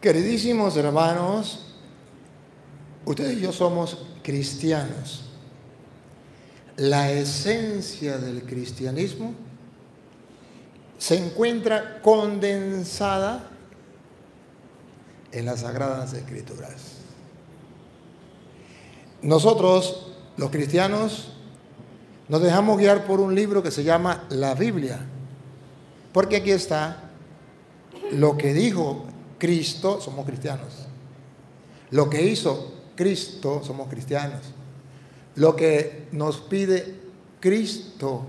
Queridísimos hermanos, ustedes y yo somos cristianos. La esencia del cristianismo se encuentra condensada en las Sagradas Escrituras. Nosotros, los cristianos, nos dejamos guiar por un libro que se llama la Biblia, porque aquí está lo que dijo Cristo, somos cristianos. Lo que hizo Cristo, somos cristianos. Lo que nos pide Cristo,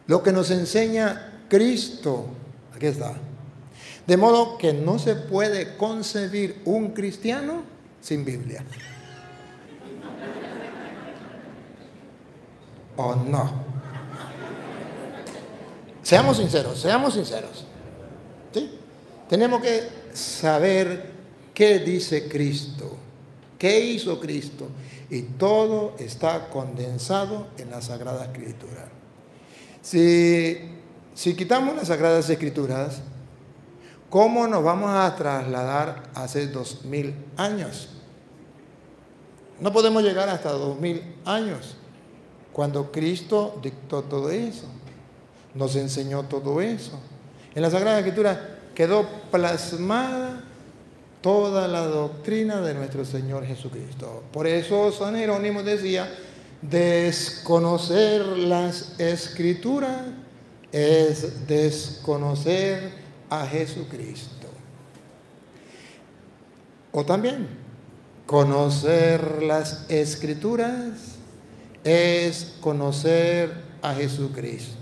lo que nos enseña Cristo, aquí está. De modo que no se puede concebir un cristiano sin Biblia. ¿O no? Seamos sinceros, seamos sinceros. ¿Sí? Tenemos que saber qué dice Cristo, qué hizo Cristo, y todo está condensado en la Sagrada Escritura. Si quitamos las Sagradas Escrituras, ¿cómo nos vamos a trasladar hace 2000 años? No podemos llegar hasta 2000 años, cuando Cristo dictó todo eso, nos enseñó todo eso. En la Sagrada Escritura quedó plasmada toda la doctrina de nuestro Señor Jesucristo. Por eso San Jerónimo decía, desconocer las Escrituras es desconocer a Jesucristo. O también, conocer las Escrituras es conocer a Jesucristo.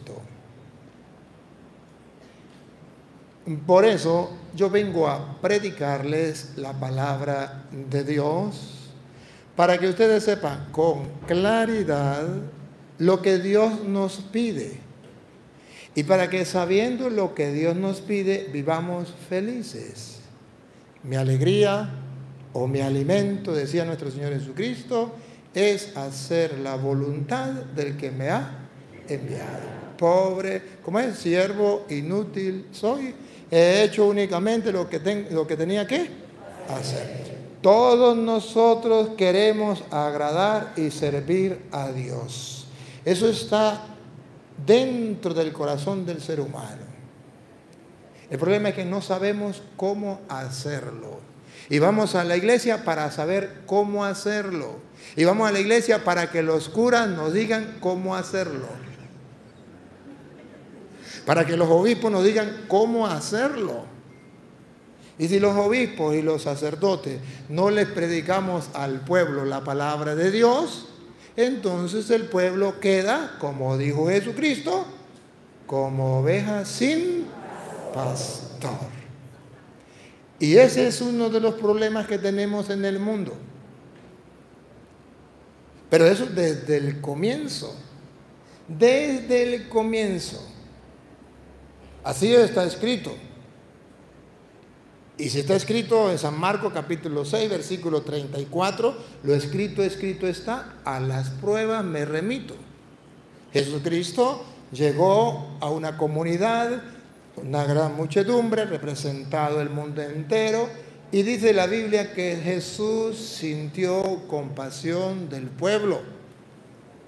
Por eso yo vengo a predicarles la palabra de Dios, para que ustedes sepan con claridad lo que Dios nos pide, y para que sabiendo lo que Dios nos pide vivamos felices. Mi alegría o mi alimento, decía nuestro Señor Jesucristo, es hacer la voluntad del que me ha enviado. Pobre, como es, siervo inútil soy, he hecho únicamente lo que tenía que hacer. Todos nosotros queremos agradar y servir a Dios. Eso está dentro del corazón del ser humano. El problema es que no sabemos cómo hacerlo. Y vamos a la iglesia para saber cómo hacerlo. Y vamos a la iglesia para que los curas nos digan cómo hacerlo. Para que los obispos nos digan cómo hacerlo. Y si los obispos y los sacerdotes no les predicamos al pueblo la palabra de Dios, entonces el pueblo queda, como dijo Jesucristo, como ovejas sin pastor. Y ese es uno de los problemas que tenemos en el mundo. Pero eso desde el comienzo. Desde el comienzo. Así está escrito. Y si está escrito en San Marcos capítulo 6, versículo 34, lo escrito está, a las pruebas me remito. Jesucristo llegó a una comunidad, una gran muchedumbre, representado el mundo entero, y dice la Biblia que Jesús sintió compasión del pueblo,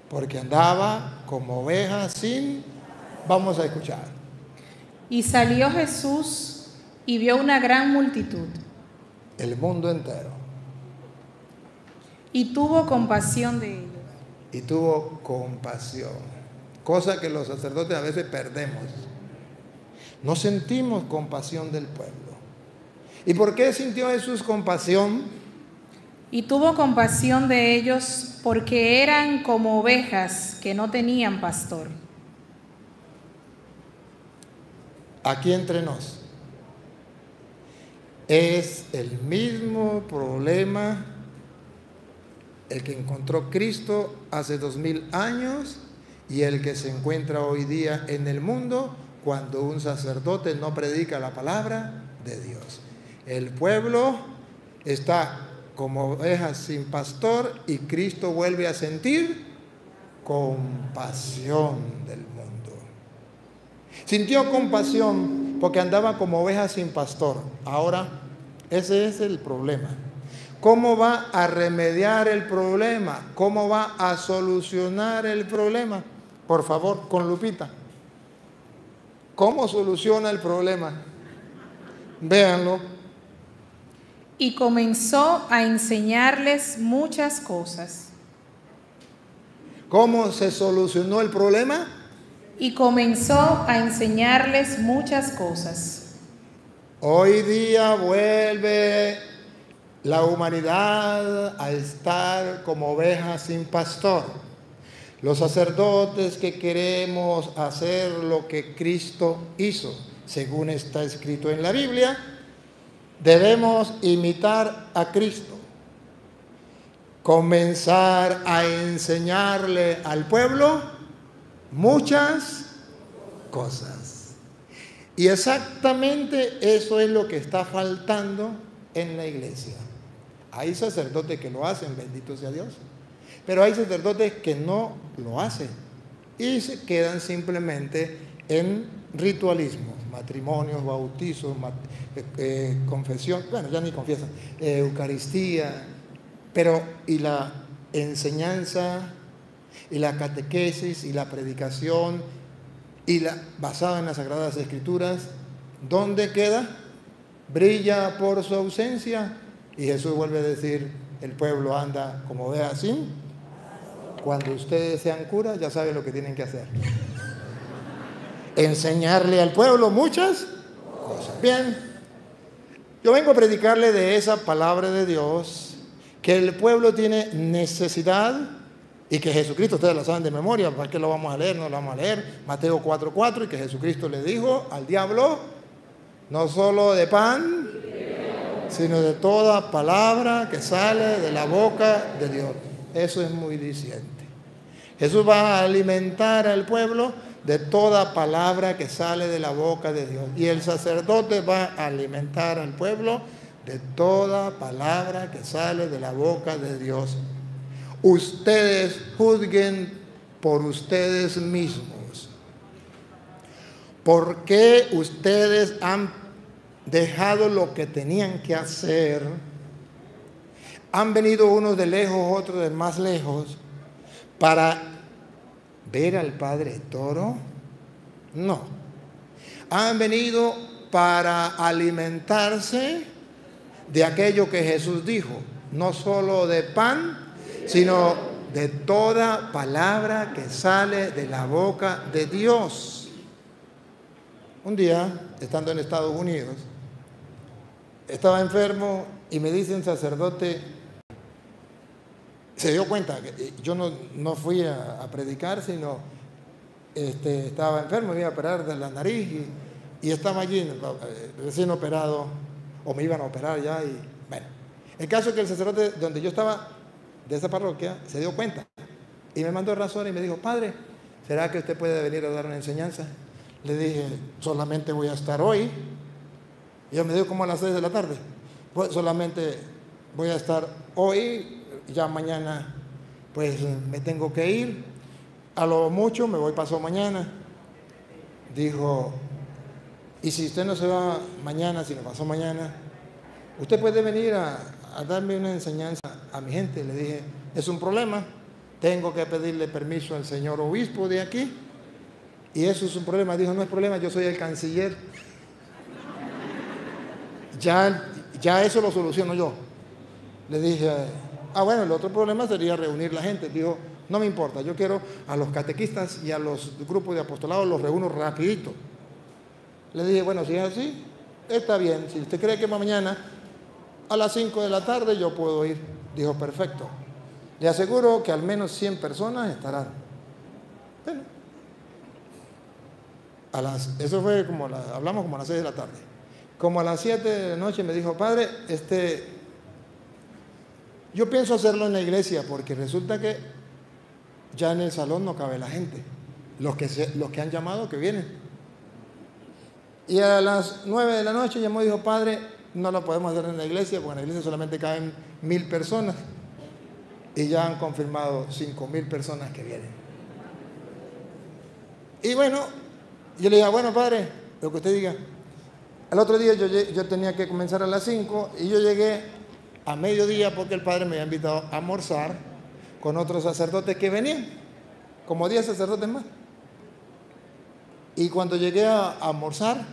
porque andaba como oveja sin... Vamos a escuchar. Y salió Jesús y vio una gran multitud. El mundo entero. Y tuvo compasión de ellos. Y tuvo compasión. Cosa que los sacerdotes a veces perdemos. No sentimos compasión del pueblo. ¿Y por qué sintió Jesús compasión? Y tuvo compasión de ellos porque eran como ovejas que no tenían pastor. Aquí entre nos. Es el mismo problema el que encontró Cristo hace 2000 años y el que se encuentra hoy día en el mundo cuando un sacerdote no predica la palabra de Dios. El pueblo está como ovejas sin pastor y Cristo vuelve a sentir compasión del mundo. Sintió compasión porque andaba como ovejas sin pastor. Ahora, Ese es el problema. ¿Cómo va a remediar el problema? ¿Cómo va a solucionar el problema? Por favor, con lupita. ¿Cómo soluciona el problema? Véanlo. Y comenzó a enseñarles muchas cosas. ¿Cómo se solucionó el problema? Y comenzó a enseñarles muchas cosas. Hoy día vuelve la humanidad a estar como ovejas sin pastor. Los sacerdotes que queremos hacer lo que Cristo hizo, según está escrito en la Biblia, debemos imitar a Cristo. Comenzar a enseñarle al pueblo muchas cosas. Y exactamente eso es lo que está faltando en la iglesia. Hay sacerdotes que lo hacen, bendito sea Dios, pero hay sacerdotes que no lo hacen y se quedan simplemente en ritualismo, matrimonios, bautizos, confesión, bueno, ya ni confiesan, Eucaristía, pero y la enseñanza y la catequesis y la predicación y basada en las Sagradas Escrituras, ¿dónde queda? Brilla por su ausencia. Y Jesús vuelve a decir, el pueblo anda como ve así. Cuando ustedes sean curas, ya saben lo que tienen que hacer. Enseñarle al pueblo muchas cosas. Bien, yo vengo a predicarle de esa palabra de Dios, que el pueblo tiene necesidad y que Jesucristo, ustedes la saben de memoria, ¿para qué lo vamos a leer? No lo vamos a leer. Mateo 4:4, y que Jesucristo le dijo al diablo, no solo de pan, sino de toda palabra que sale de la boca de Dios. Eso es muy diciente. Jesús va a alimentar al pueblo de toda palabra que sale de la boca de Dios. Y el sacerdote va a alimentar al pueblo de toda palabra que sale de la boca de Dios. Ustedes juzguen por ustedes mismos. ¿Por qué ustedes han dejado lo que tenían que hacer? Han venido unos de lejos, otros de más lejos, para ver al Padre Toro. No. Han venido para alimentarse de aquello que Jesús dijo, no solo de pan, sino de toda palabra que sale de la boca de Dios. Un día, estando en Estados Unidos, estaba enfermo y me dice un sacerdote, se dio cuenta que yo no fui a predicar, sino estaba enfermo, me iba a operar de la nariz y estaba allí recién operado, o me iban a operar ya. Y bueno, el caso es que el sacerdote donde yo estaba, de esa parroquia, se dio cuenta y me mandó razón y me dijo, padre, ¿será que usted puede venir a dar una enseñanza? Le dije, solamente voy a estar hoy. Y yo me dijo, como a las 6 de la tarde. Pues solamente voy a estar hoy, ya mañana pues me tengo que ir. A lo mucho me voy pasado mañana. Dijo, y si usted no se va mañana, sino pasó mañana, usted puede venir a darme una enseñanza a mi gente. Le dije, es un problema, tengo que pedirle permiso al señor obispo de aquí, y eso es un problema. Dijo, no es problema, yo soy el canciller. Ya eso lo soluciono yo. Le dije, bueno, el otro problema sería reunir la gente. Dijo, no me importa, yo quiero a los catequistas y a los grupos de apostolado, los reúno rapidito. Le dije, bueno, si es así, está bien. Si usted cree que mañana a las 5 de la tarde yo puedo ir. Dijo, perfecto. Le aseguro que al menos 100 personas estarán. Bueno, eso fue hablamos como a las 6 de la tarde. Como a las 7 de la noche me dijo, padre, yo pienso hacerlo en la iglesia porque resulta que ya en el salón no cabe la gente. Los que han llamado que vienen. Y a las 9 de la noche llamó y dijo, padre, no lo podemos hacer en la iglesia porque en la iglesia solamente caben 1000 personas. Y ya han confirmado 5000 personas que vienen. Y bueno, yo le dije, bueno, padre, lo que usted diga. El otro día yo tenía que comenzar a las 5 y yo llegué a mediodía porque el padre me había invitado a almorzar con otros sacerdotes que venían, como 10 sacerdotes más. Y cuando llegué a almorzar,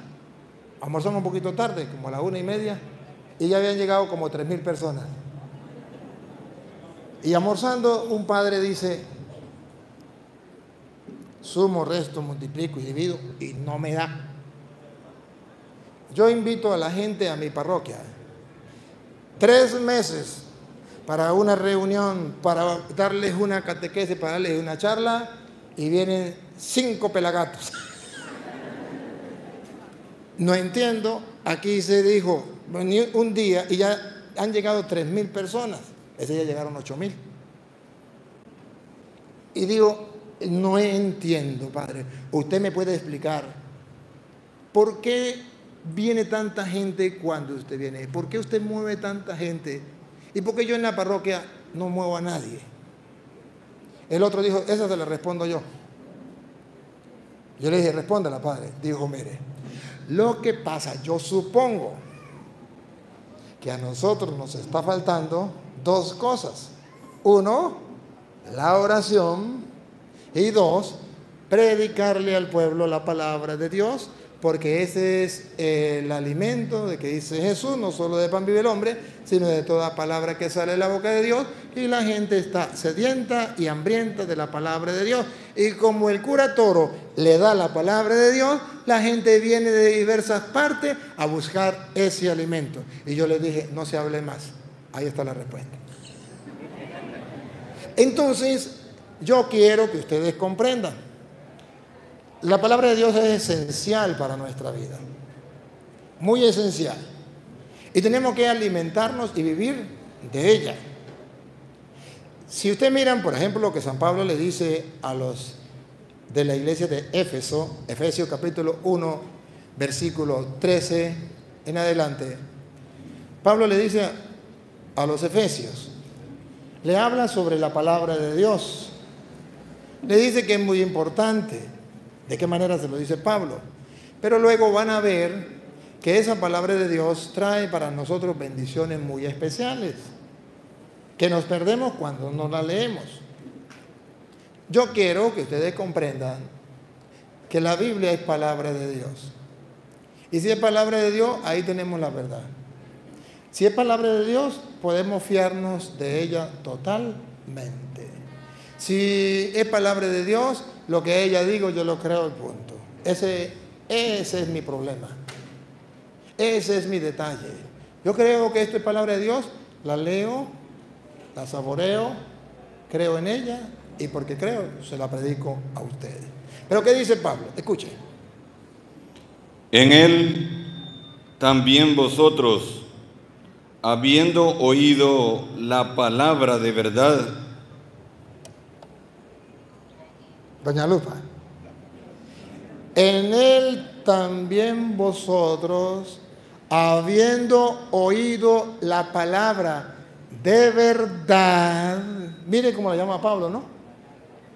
almorzamos un poquito tarde, como a las 1:30, y ya habían llegado como 3,000 personas. Y almorzando, un padre dice: sumo, resto, multiplico y divido, y no me da. Yo invito a la gente a mi parroquia 3 meses para una reunión, para darles una catequesis, para darles una charla, y vienen 5 pelagatos. No entiendo, aquí se dijo un día y ya han llegado 3,000 personas, ese día llegaron 8,000. Y digo, no entiendo, padre, usted me puede explicar por qué viene tanta gente cuando usted viene, por qué usted mueve tanta gente y por qué yo en la parroquia no muevo a nadie. El otro dijo, esa se la respondo yo. Yo le dije, respóndala, padre. Dijo, mire, lo que pasa, yo supongo que a nosotros nos está faltando 2 cosas. 1, la oración, y 2, predicarle al pueblo la palabra de Dios, porque ese es el alimento de que dice Jesús, no solo de pan vive el hombre, sino de toda palabra que sale de la boca de Dios, y la gente está sedienta y hambrienta de la palabra de Dios. Y como el cura Toro le da la palabra de Dios, la gente viene de diversas partes a buscar ese alimento. Y yo les dije, no se hable más. Ahí está la respuesta. Entonces, yo quiero que ustedes comprendan. La palabra de Dios es esencial para nuestra vida, muy esencial. Y tenemos que alimentarnos y vivir de ella. Si ustedes miran, por ejemplo, lo que San Pablo le dice a los de la iglesia de Éfeso, Efesios capítulo 1, versículo 13 en adelante, Pablo le dice a los efesios, le habla sobre la palabra de Dios, le dice que es muy importante. ¿De qué manera se lo dice Pablo? Pero luego van a ver que esa palabra de Dios trae para nosotros bendiciones muy especiales, que nos perdemos cuando no la leemos. Yo quiero que ustedes comprendan que la Biblia es palabra de Dios. Y si es palabra de Dios, ahí tenemos la verdad. Si es palabra de Dios, podemos fiarnos de ella totalmente. Si es palabra de Dios, lo que ella digo, yo lo creo, punto. Ese es mi problema. Ese es mi detalle. Yo creo que esto es palabra de Dios, la leo, la saboreo, creo en ella, y porque creo, se la predico a ustedes. Pero ¿qué dice Pablo? Escuchen. En él también vosotros, habiendo oído la palabra de verdad. Doña Lupa, en él también vosotros, habiendo oído la palabra de verdad, mire cómo la llama Pablo, ¿no?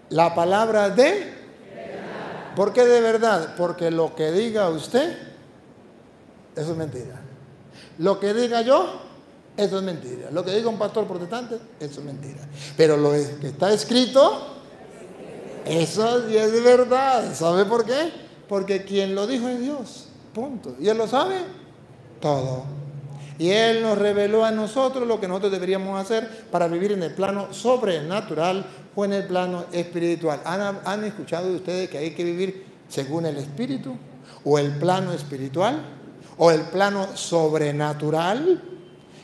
La palabra de verdad. ¿Por qué de verdad? Porque lo que diga usted, eso es mentira. Lo que diga yo, eso es mentira. Lo que diga un pastor protestante, eso es mentira. Pero lo que está escrito, eso sí es verdad. ¿Sabe por qué? Porque quien lo dijo es Dios. Punto. Y Él lo sabe todo. Y Él nos reveló a nosotros lo que nosotros deberíamos hacer para vivir en el plano sobrenatural o en el plano espiritual. ¿Han escuchado ustedes que hay que vivir según el espíritu? ¿O el plano espiritual? ¿O el plano sobrenatural?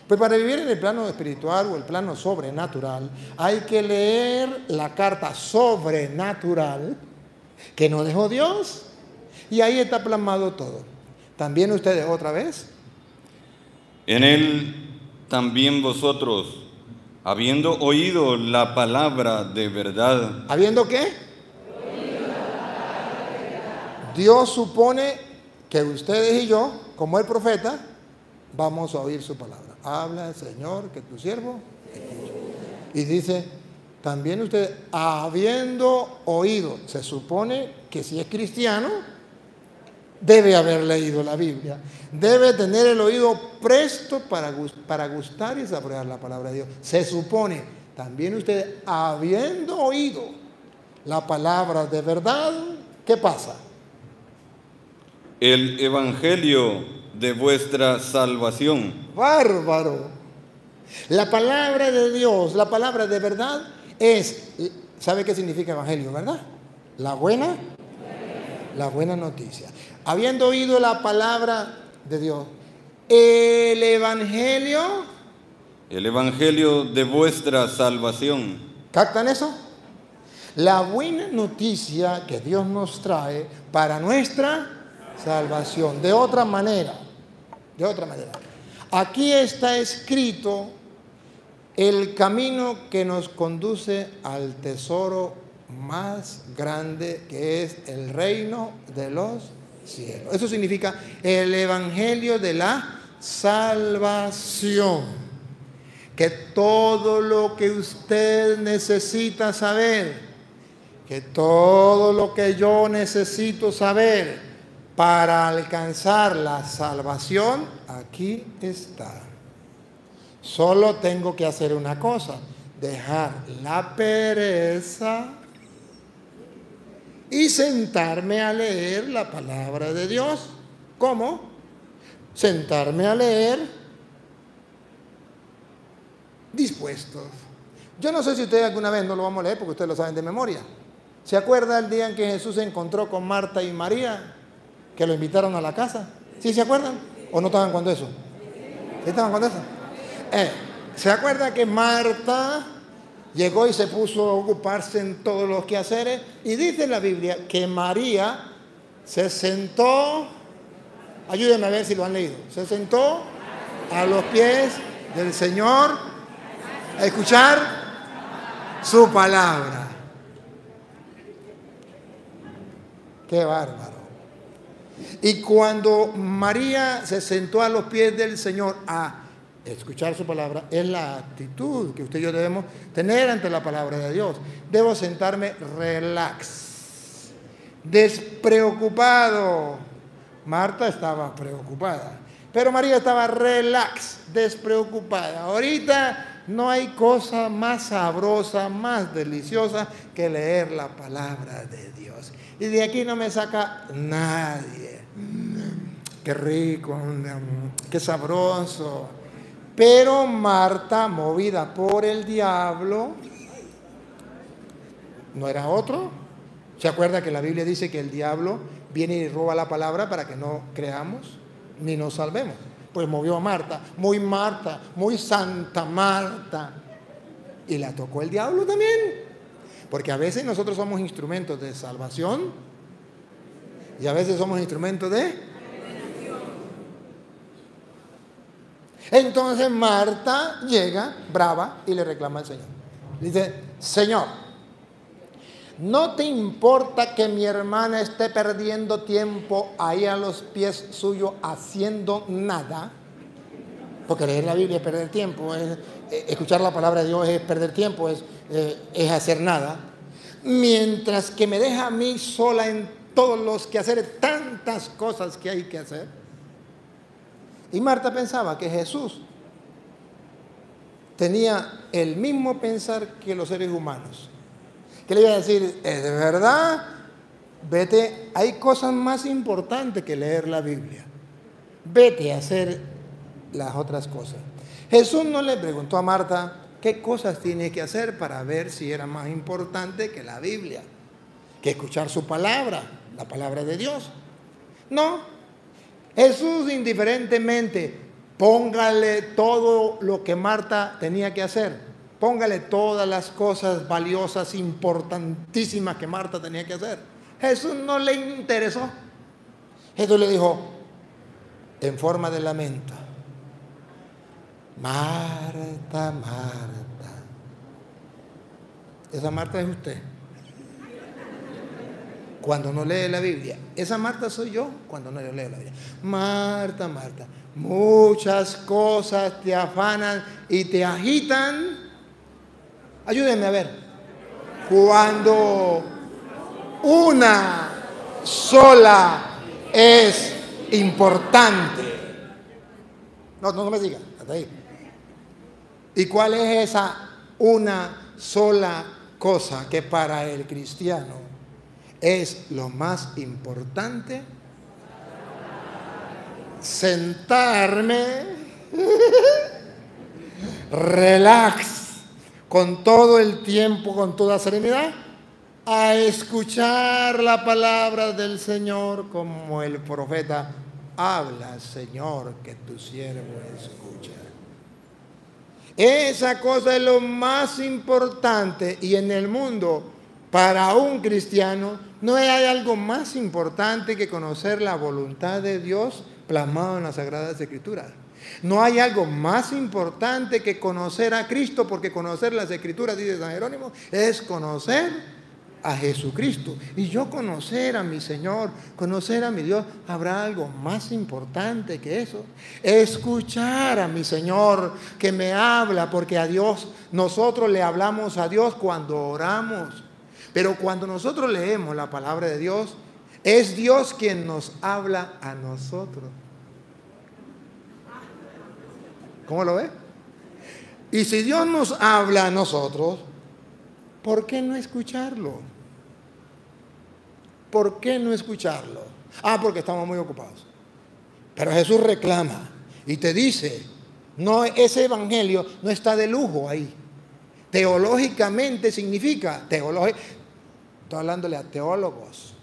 Pues para vivir en el plano espiritual o el plano sobrenatural hay que leer la carta sobrenatural que nos dejó Dios, y ahí está plasmado todo. También ustedes otra vez. En él también vosotros, habiendo oído la palabra de verdad. ¿Habiendo qué? Dios supone que ustedes y yo, como el profeta, vamos a oír su palabra. Habla, Señor, que tu siervo escuche. Y dice, también ustedes, habiendo oído, se supone que si es cristiano, debe haber leído la Biblia. Debe tener el oído presto para gustar y saborear la palabra de Dios. Se supone, también usted, habiendo oído la palabra de verdad, ¿qué pasa? El evangelio de vuestra salvación. Bárbaro. La palabra de Dios, la palabra de verdad es, ¿sabe qué significa evangelio, verdad? La buena noticia. Habiendo oído la palabra de Dios, el evangelio de vuestra salvación. ¿Captan eso? La buena noticia que Dios nos trae para nuestra salvación. De otra manera. Aquí está escrito el camino que nos conduce al tesoro más grande, que es el reino de los cielos. Eso significa el evangelio de la salvación. Que todo lo que usted necesita saber, que todo lo que yo necesito saber para alcanzar la salvación, aquí está. Solo tengo que hacer una cosa: dejar la pereza y sentarme a leer la palabra de Dios. ¿Cómo? Sentarme a leer dispuestos. Yo no sé si ustedes alguna vez, no lo vamos a leer porque ustedes lo saben de memoria. ¿Se acuerda el día en que Jesús se encontró con Marta y María, que lo invitaron a la casa? ¿Sí se acuerdan? ¿O no estaban cuando eso? ¿Sí estaban cuando eso? ¿Se acuerda que Marta llegó y se puso a ocuparse en todos los quehaceres? Y dice la Biblia que María se sentó, ayúdenme a ver si lo han leído, se sentó a los pies del Señor a escuchar su palabra. ¡Qué bárbaro! Y cuando María se sentó a los pies del Señor a escuchar su palabra, es la actitud que usted y yo debemos tener ante la palabra de Dios. Debo sentarme relax, despreocupado. Marta estaba preocupada, pero María estaba relax, despreocupada. Ahorita no hay cosa más sabrosa, más deliciosa que leer la palabra de Dios. Y de aquí no me saca nadie. Qué rico, qué sabroso. Pero Marta, movida por el diablo, ¿no era otro? ¿Se acuerda que la Biblia dice que el diablo viene y roba la palabra para que no creamos ni nos salvemos? Pues movió a Marta, muy santa Marta. Y la tocó el diablo también. Porque a veces nosotros somos instrumentos de salvación y a veces somos instrumentos de... Entonces Marta llega brava y le reclama al Señor. Dice: Señor, ¿no te importa que mi hermana esté perdiendo tiempo ahí a los pies suyos haciendo nada? Porque leer la Biblia es perder tiempo, escuchar la palabra de Dios es perder tiempo, es hacer nada. Mientras que me deja a mí sola en todos los quehaceres, tantas cosas que hay que hacer. Y Marta pensaba que Jesús tenía el mismo pensar que los seres humanos. Que le iba a decir: ¿es de verdad? Vete, hay cosas más importantes que leer la Biblia. Vete a hacer las otras cosas. Jesús no le preguntó a Marta qué cosas tiene que hacer para ver si era más importante que la Biblia, que escuchar su palabra, la palabra de Dios. No. Jesús indiferentemente, póngale todo lo que Marta tenía que hacer. Póngale todas las cosas valiosas, importantísimas que Marta tenía que hacer. Jesús no le interesó. Jesús le dijo en forma de lamento: Marta, Marta. Esa Marta es usted cuando no lee la Biblia. Esa Marta soy yo cuando no leo la Biblia. Marta, Marta, muchas cosas te afanan y te agitan. Ayúdenme a ver. Cuando una sola es importante. No me digan, hasta ahí. ¿Y cuál es esa una sola cosa que para el cristiano es lo más importante? Sentarme, relax, con todo el tiempo, con toda serenidad, a escuchar la palabra del Señor como el profeta habla, Señor, que tu siervo escucha. Esa cosa es lo más importante, y en el mundo, para un cristiano, no hay algo más importante que conocer la voluntad de Dios plasmado en las Sagradas Escrituras. No hay algo más importante que conocer a Cristo, porque conocer las Escrituras, dice San Jerónimo, es conocer a Jesucristo. Y yo conocer a mi Señor, conocer a mi Dios, ¿habrá algo más importante que eso? Escuchar a mi Señor que me habla, porque a Dios, nosotros le hablamos a Dios cuando oramos. Pero cuando nosotros leemos la palabra de Dios, es Dios quien nos habla a nosotros. ¿Cómo lo ve? Y si Dios nos habla a nosotros, ¿por qué no escucharlo? ¿Por qué no escucharlo? Porque estamos muy ocupados. Pero Jesús reclama y te dice, no, ese evangelio no está de lujo ahí. Teológicamente significa, estoy hablándole a teólogos,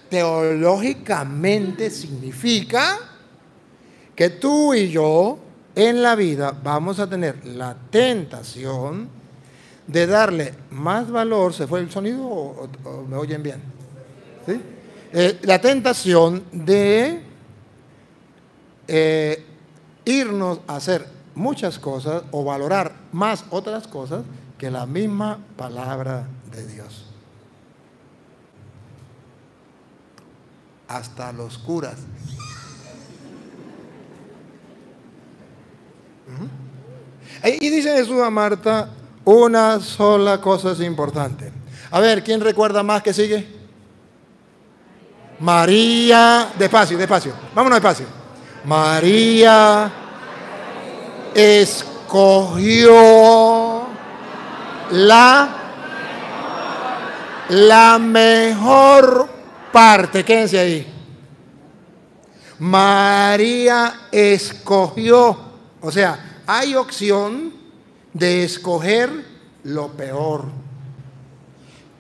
teológicamente significa que tú y yo en la vida vamos a tener la tentación de darle más valor. ¿Se fue el sonido o me oyen bien? ¿Sí? La tentación de irnos a hacer muchas cosas o valorar más otras cosas que la misma palabra de Dios. Hasta los curas. Y dice Jesús a Marta, una sola cosa es importante. A ver, ¿quién recuerda más que sigue? María, despacio, vámonos despacio. María escogió la mejor parte. Quédense ahí. María escogió, o sea, hay opción de escoger lo peor.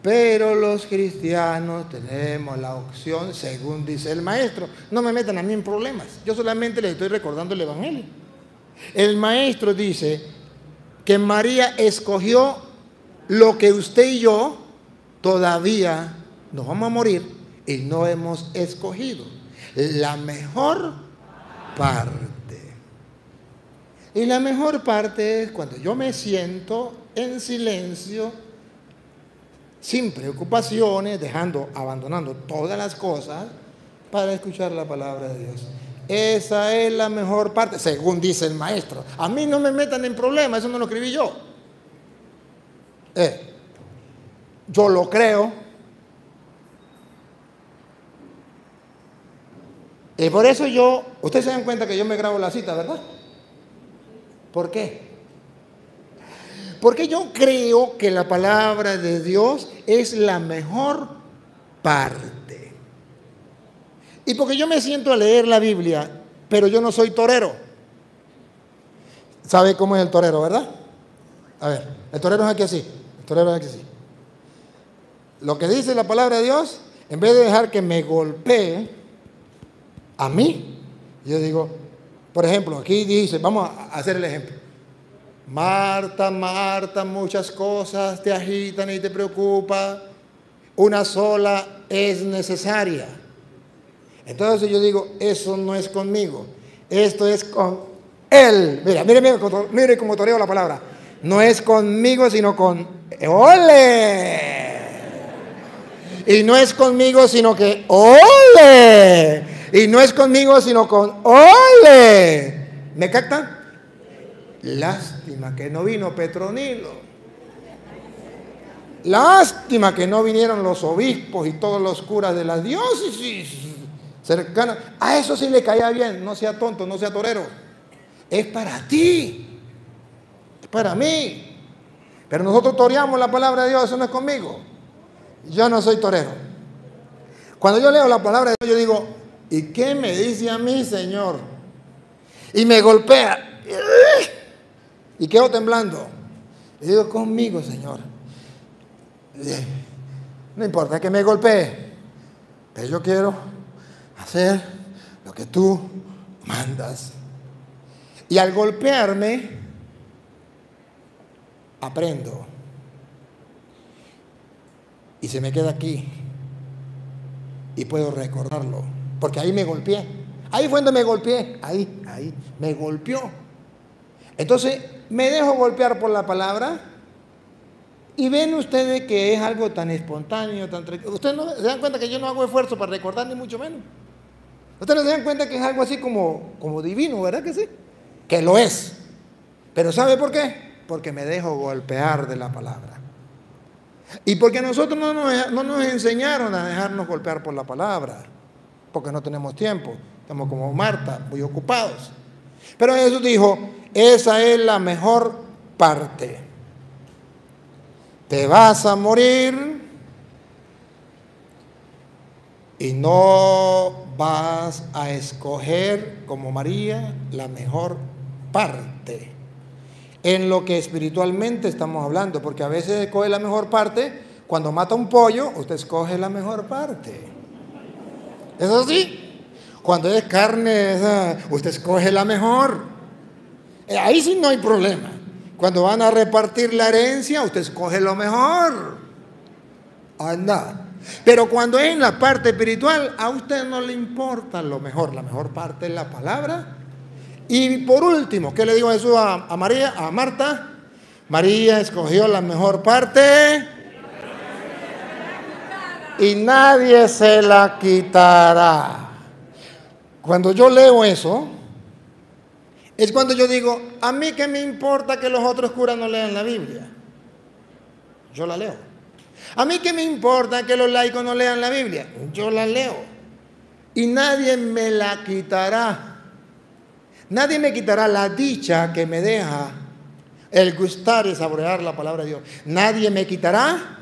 Pero los cristianos tenemos la opción, según dice el maestro. No me metan a mí en problemas. Yo solamente les estoy recordando el evangelio. El maestro dice que María escogió lo que usted y yo todavía nos vamos a morir y no hemos escogido. La mejor parte. Y la mejor parte es cuando yo me siento en silencio, sin preocupaciones, abandonando todas las cosas para escuchar la palabra de Dios. Esa es la mejor parte, según dice el maestro. A mí no me metan en problemas, eso no lo escribí yo. Yo lo creo. Y por eso ustedes se dan cuenta que yo me grabo la cita, ¿verdad? ¿Por qué? Porque yo creo que la palabra de Dios es la mejor parte. Y porque yo me siento a leer la Biblia, pero yo no soy torero. ¿Sabe cómo es el torero, verdad? A ver, el torero es aquí así. El torero es aquí así. Lo que dice la palabra de Dios, en vez de dejar que me golpee a mí, yo digo, por ejemplo, aquí dice, vamos a hacer el ejemplo. Marta, Marta, muchas cosas te agitan y te preocupan. Una sola es necesaria. Entonces yo digo, eso no es conmigo. Esto es con Él. Mire cómo toreo la palabra. No es conmigo, sino con ¡ole! Y no es conmigo, sino que ¡ole! Y no es conmigo, sino con ¡ole! ¿Me captan? Lástima que no vino Petronilo. Lástima que no vinieron los obispos y todos los curas de la diócesis. cercana. A eso sí le caía bien. No sea tonto, no sea torero. Es para ti. Es para mí. Pero nosotros toreamos la palabra de Dios. Eso no es conmigo. Yo no soy torero. Cuando yo leo la palabra de Dios, yo digo, ¿y qué me dice a mí, Señor? Y me golpea. Y quedo temblando. Y digo, conmigo, Señor. No importa que me golpee, pero yo quiero hacer lo que tú mandas. Y al golpearme, aprendo. Y se me queda aquí. Y puedo recordarlo. Porque ahí me golpeé. Ahí fue donde me golpeé. Ahí. Me golpeó. Entonces, me dejo golpear por la palabra. Y ven ustedes que es algo tan espontáneo, tan tranquilo. Ustedes no se dan cuenta que yo no hago esfuerzo para recordar, ni mucho menos. Ustedes no se dan cuenta que es algo así como divino, ¿verdad que sí? Que lo es. Pero ¿sabe por qué? Porque me dejo golpear de la palabra. Y porque nosotros no nos enseñaron a dejarnos golpear por la palabra. Porque no tenemos tiempo. Estamos como Marta, muy ocupados. Pero Jesús dijo, esa es la mejor parte. Te vas a morir y no vas a escoger como María la mejor parte. En lo que espiritualmente estamos hablando, porque a veces escoge la mejor parte. Cuando mata un pollo, usted escoge la mejor parte. ¿Es así? Cuando es carne, usted escoge la mejor. Ahí sí no hay problema. Cuando van a repartir la herencia, usted escoge lo mejor. Anda. Pero cuando es en la parte espiritual, a usted no le importa lo mejor. La mejor parte es la palabra. Y por último, ¿qué le dijo Jesús a María, a Marta? María escogió la mejor parte y nadie se la quitará. Cuando yo leo eso, es cuando yo digo, a mí qué me importa que los otros curas no lean la Biblia. Yo la leo. A mí qué me importa que los laicos no lean la Biblia. Yo la leo. Y nadie me la quitará. Nadie me quitará la dicha que me deja el gustar y saborear la palabra de Dios. Nadie me quitará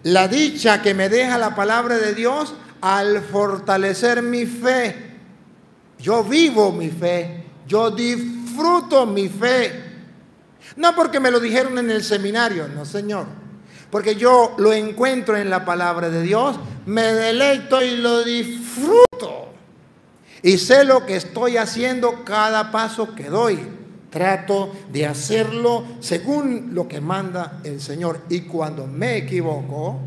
la dicha que me deja la palabra de Dios al fortalecer mi fe. Yo vivo mi fe. Yo disfruto mi fe. No porque me lo dijeron en el seminario, no, Señor. Porque yo lo encuentro en la palabra de Dios, me deleito y lo disfruto. Y sé lo que estoy haciendo cada paso que doy. Trato de hacerlo según lo que manda el Señor. Y cuando me equivoco,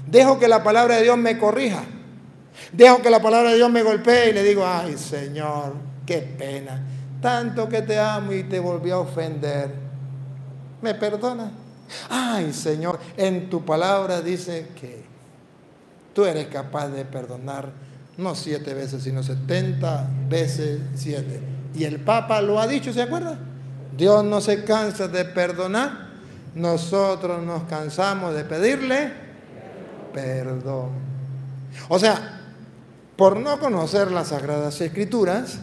dejo que la palabra de Dios me corrija. Dejo que la palabra de Dios me golpee y le digo, ay, Señor, qué pena. Tanto que te amo y te volví a ofender. ¿Me perdona? Ay, Señor, en tu palabra dice que tú eres capaz de perdonar no 7 veces, sino 70 veces 7. Y el Papa lo ha dicho, ¿se acuerda? Dios no se cansa de perdonar. Nosotros nos cansamos de pedirle perdón. O sea, por no conocer las Sagradas Escrituras,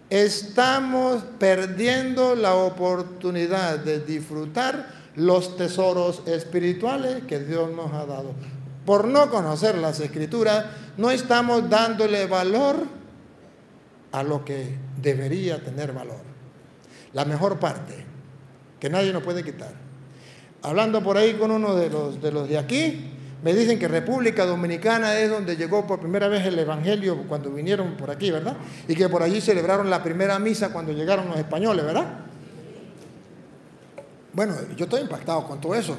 estamos perdiendo la oportunidad de disfrutar los tesoros espirituales que Dios nos ha dado. Por no conocer las Escrituras, no estamos dándole valor a lo que debería tener valor. La mejor parte, que nadie nos puede quitar. Hablando por ahí con uno de los de aquí, me dicen que República Dominicana es donde llegó por primera vez el Evangelio cuando vinieron por aquí, ¿verdad? Y que por allí celebraron la primera misa cuando llegaron los españoles, ¿verdad? Bueno, yo estoy impactado con todo eso.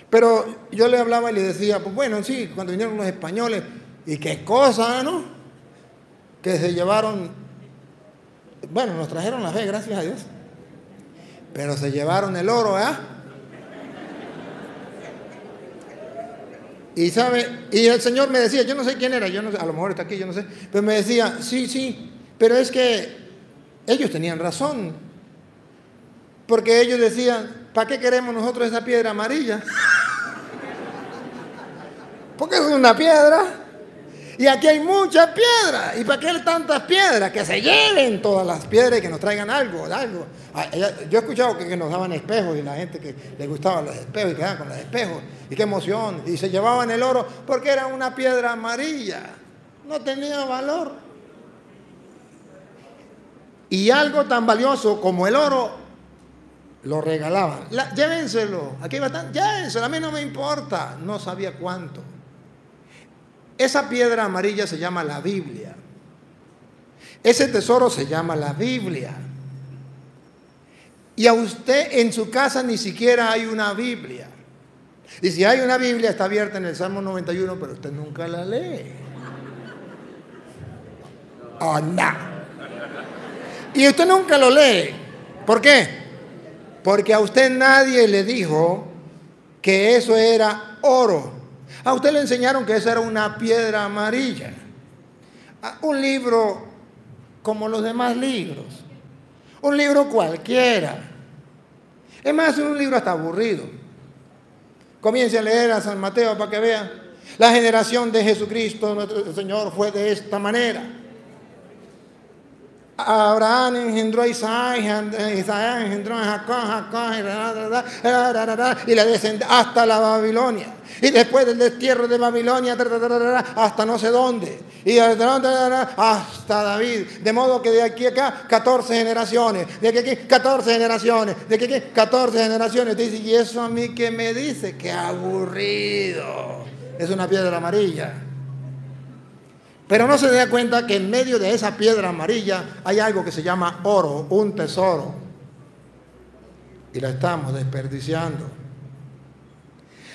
Pero yo le hablaba y le decía, pues bueno, sí, cuando vinieron los españoles, y qué cosa, ¿no? Que se llevaron, bueno, nos trajeron la fe, gracias a Dios, pero se llevaron el oro, ¿eh? Y sabe, y el Señor me decía, yo no sé quién era, yo no sé, a lo mejor está aquí, yo no sé, pero me decía, sí, pero es que ellos tenían razón, porque ellos decían, ¿para qué queremos nosotros esa piedra amarilla? Porque es una piedra. Y aquí hay muchas piedras. ¿Y para qué tantas piedras? Que se lleven todas las piedras y que nos traigan algo. Yo he escuchado que nos daban espejos y la gente que le gustaban los espejos y quedaban con los espejos. Y qué emoción. Y se llevaban el oro porque era una piedra amarilla. No tenía valor. Y algo tan valioso como el oro lo regalaban. Llévenselo. Aquí va tan, llévenselo. A mí no me importa. No sabía cuánto. Esa piedra amarilla se llama la Biblia. Ese tesoro se llama la Biblia. Y a usted en su casa ni siquiera hay una Biblia. Y si hay una Biblia está abierta en el Salmo 91, pero usted nunca la lee. Oh, no. Y usted nunca lo lee. ¿Por qué? Porque a usted nadie le dijo que eso era oro. A usted le enseñaron que esa era una piedra amarilla. Un libro como los demás libros. Un libro cualquiera. Es más, un libro hasta aburrido. Comience a leer a San Mateo para que vea. La generación de Jesucristo, nuestro Señor, fue de esta manera. Abraham engendró a Isaac, Isaac engendró a Jacob, y la descendencia hasta la Babilonia. Y después del destierro de Babilonia, hasta no sé dónde. Y hasta David. De modo que de aquí a acá, 14 generaciones. De aquí a aquí, 14 generaciones. De aquí a aquí, 14 generaciones. Dice, ¿y eso a mí qué me dice? ¡Qué aburrido! Es una piedra amarilla. Pero no se da cuenta que en medio de esa piedra amarilla hay algo que se llama oro, un tesoro. Y la estamos desperdiciando.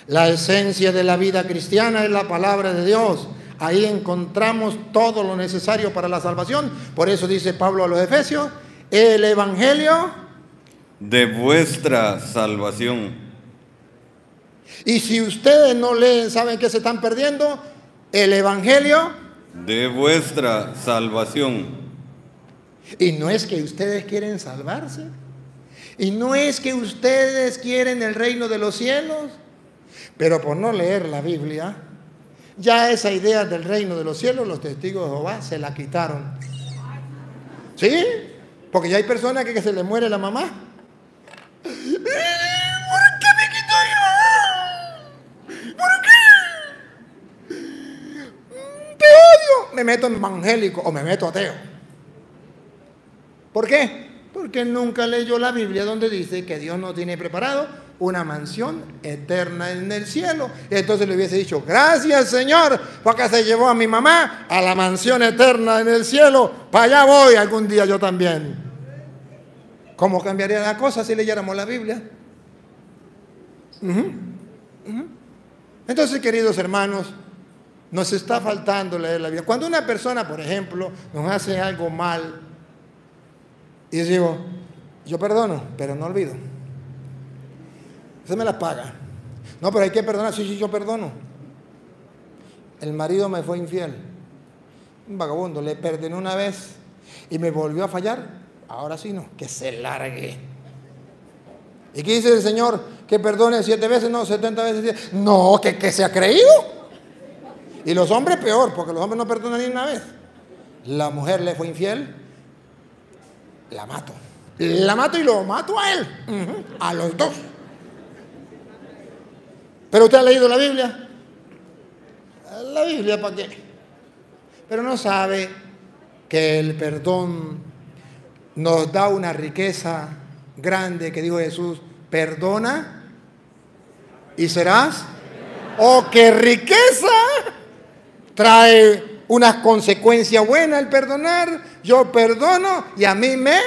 La esencia de la vida cristiana es la palabra de Dios. Ahí encontramos todo lo necesario para la salvación. Por eso dice Pablo a los Efesios, el evangelio de vuestra salvación. Y si ustedes no leen, ¿saben qué se están perdiendo? El evangelio de vuestra salvación. Y no es que ustedes quieren salvarse. Y no es que ustedes quieren el reino de los cielos. Pero por no leer la Biblia, ya esa idea del reino de los cielos, los testigos de Jehová se la quitaron. ¿Sí? Porque ya hay personas que se les muere la mamá. ¿Por qué me quitó yo? ¿Por qué? Te odio. Me meto en evangélico o me meto ateo. ¿Por qué? Porque nunca leyó la Biblia donde dice que Dios no tiene preparado una mansión eterna en el cielo. Y entonces le hubiese dicho, gracias Señor, porque se llevó a mi mamá a la mansión eterna en el cielo. Para allá voy algún día yo también. ¿Cómo cambiaría la cosa si leyéramos la Biblia? Entonces, queridos hermanos, nos está faltando leer la Biblia. Cuando una persona, por ejemplo, nos hace algo mal, y digo, yo perdono, pero no olvido. Usted me la paga. No, pero hay que perdonar. Sí, yo perdono. El marido me fue infiel. Un vagabundo. Le perdoné una vez y me volvió a fallar. Ahora sí no. Que se largue. ¿Y qué dice el Señor? Que perdone 7 veces, no, 70 veces. No, que se ha creído. Y los hombres peor, porque los hombres no perdonan ni una vez. La mujer le fue infiel. La mato. La mato y lo mato a él. A los dos. ¿Pero usted ha leído la Biblia? ¿La Biblia para qué? Pero no sabe que el perdón nos da una riqueza grande que dijo Jesús, perdona y serás. ¡Oh, qué riqueza! Trae unas consecuencias buenas el perdonar. Yo perdono y a mí me...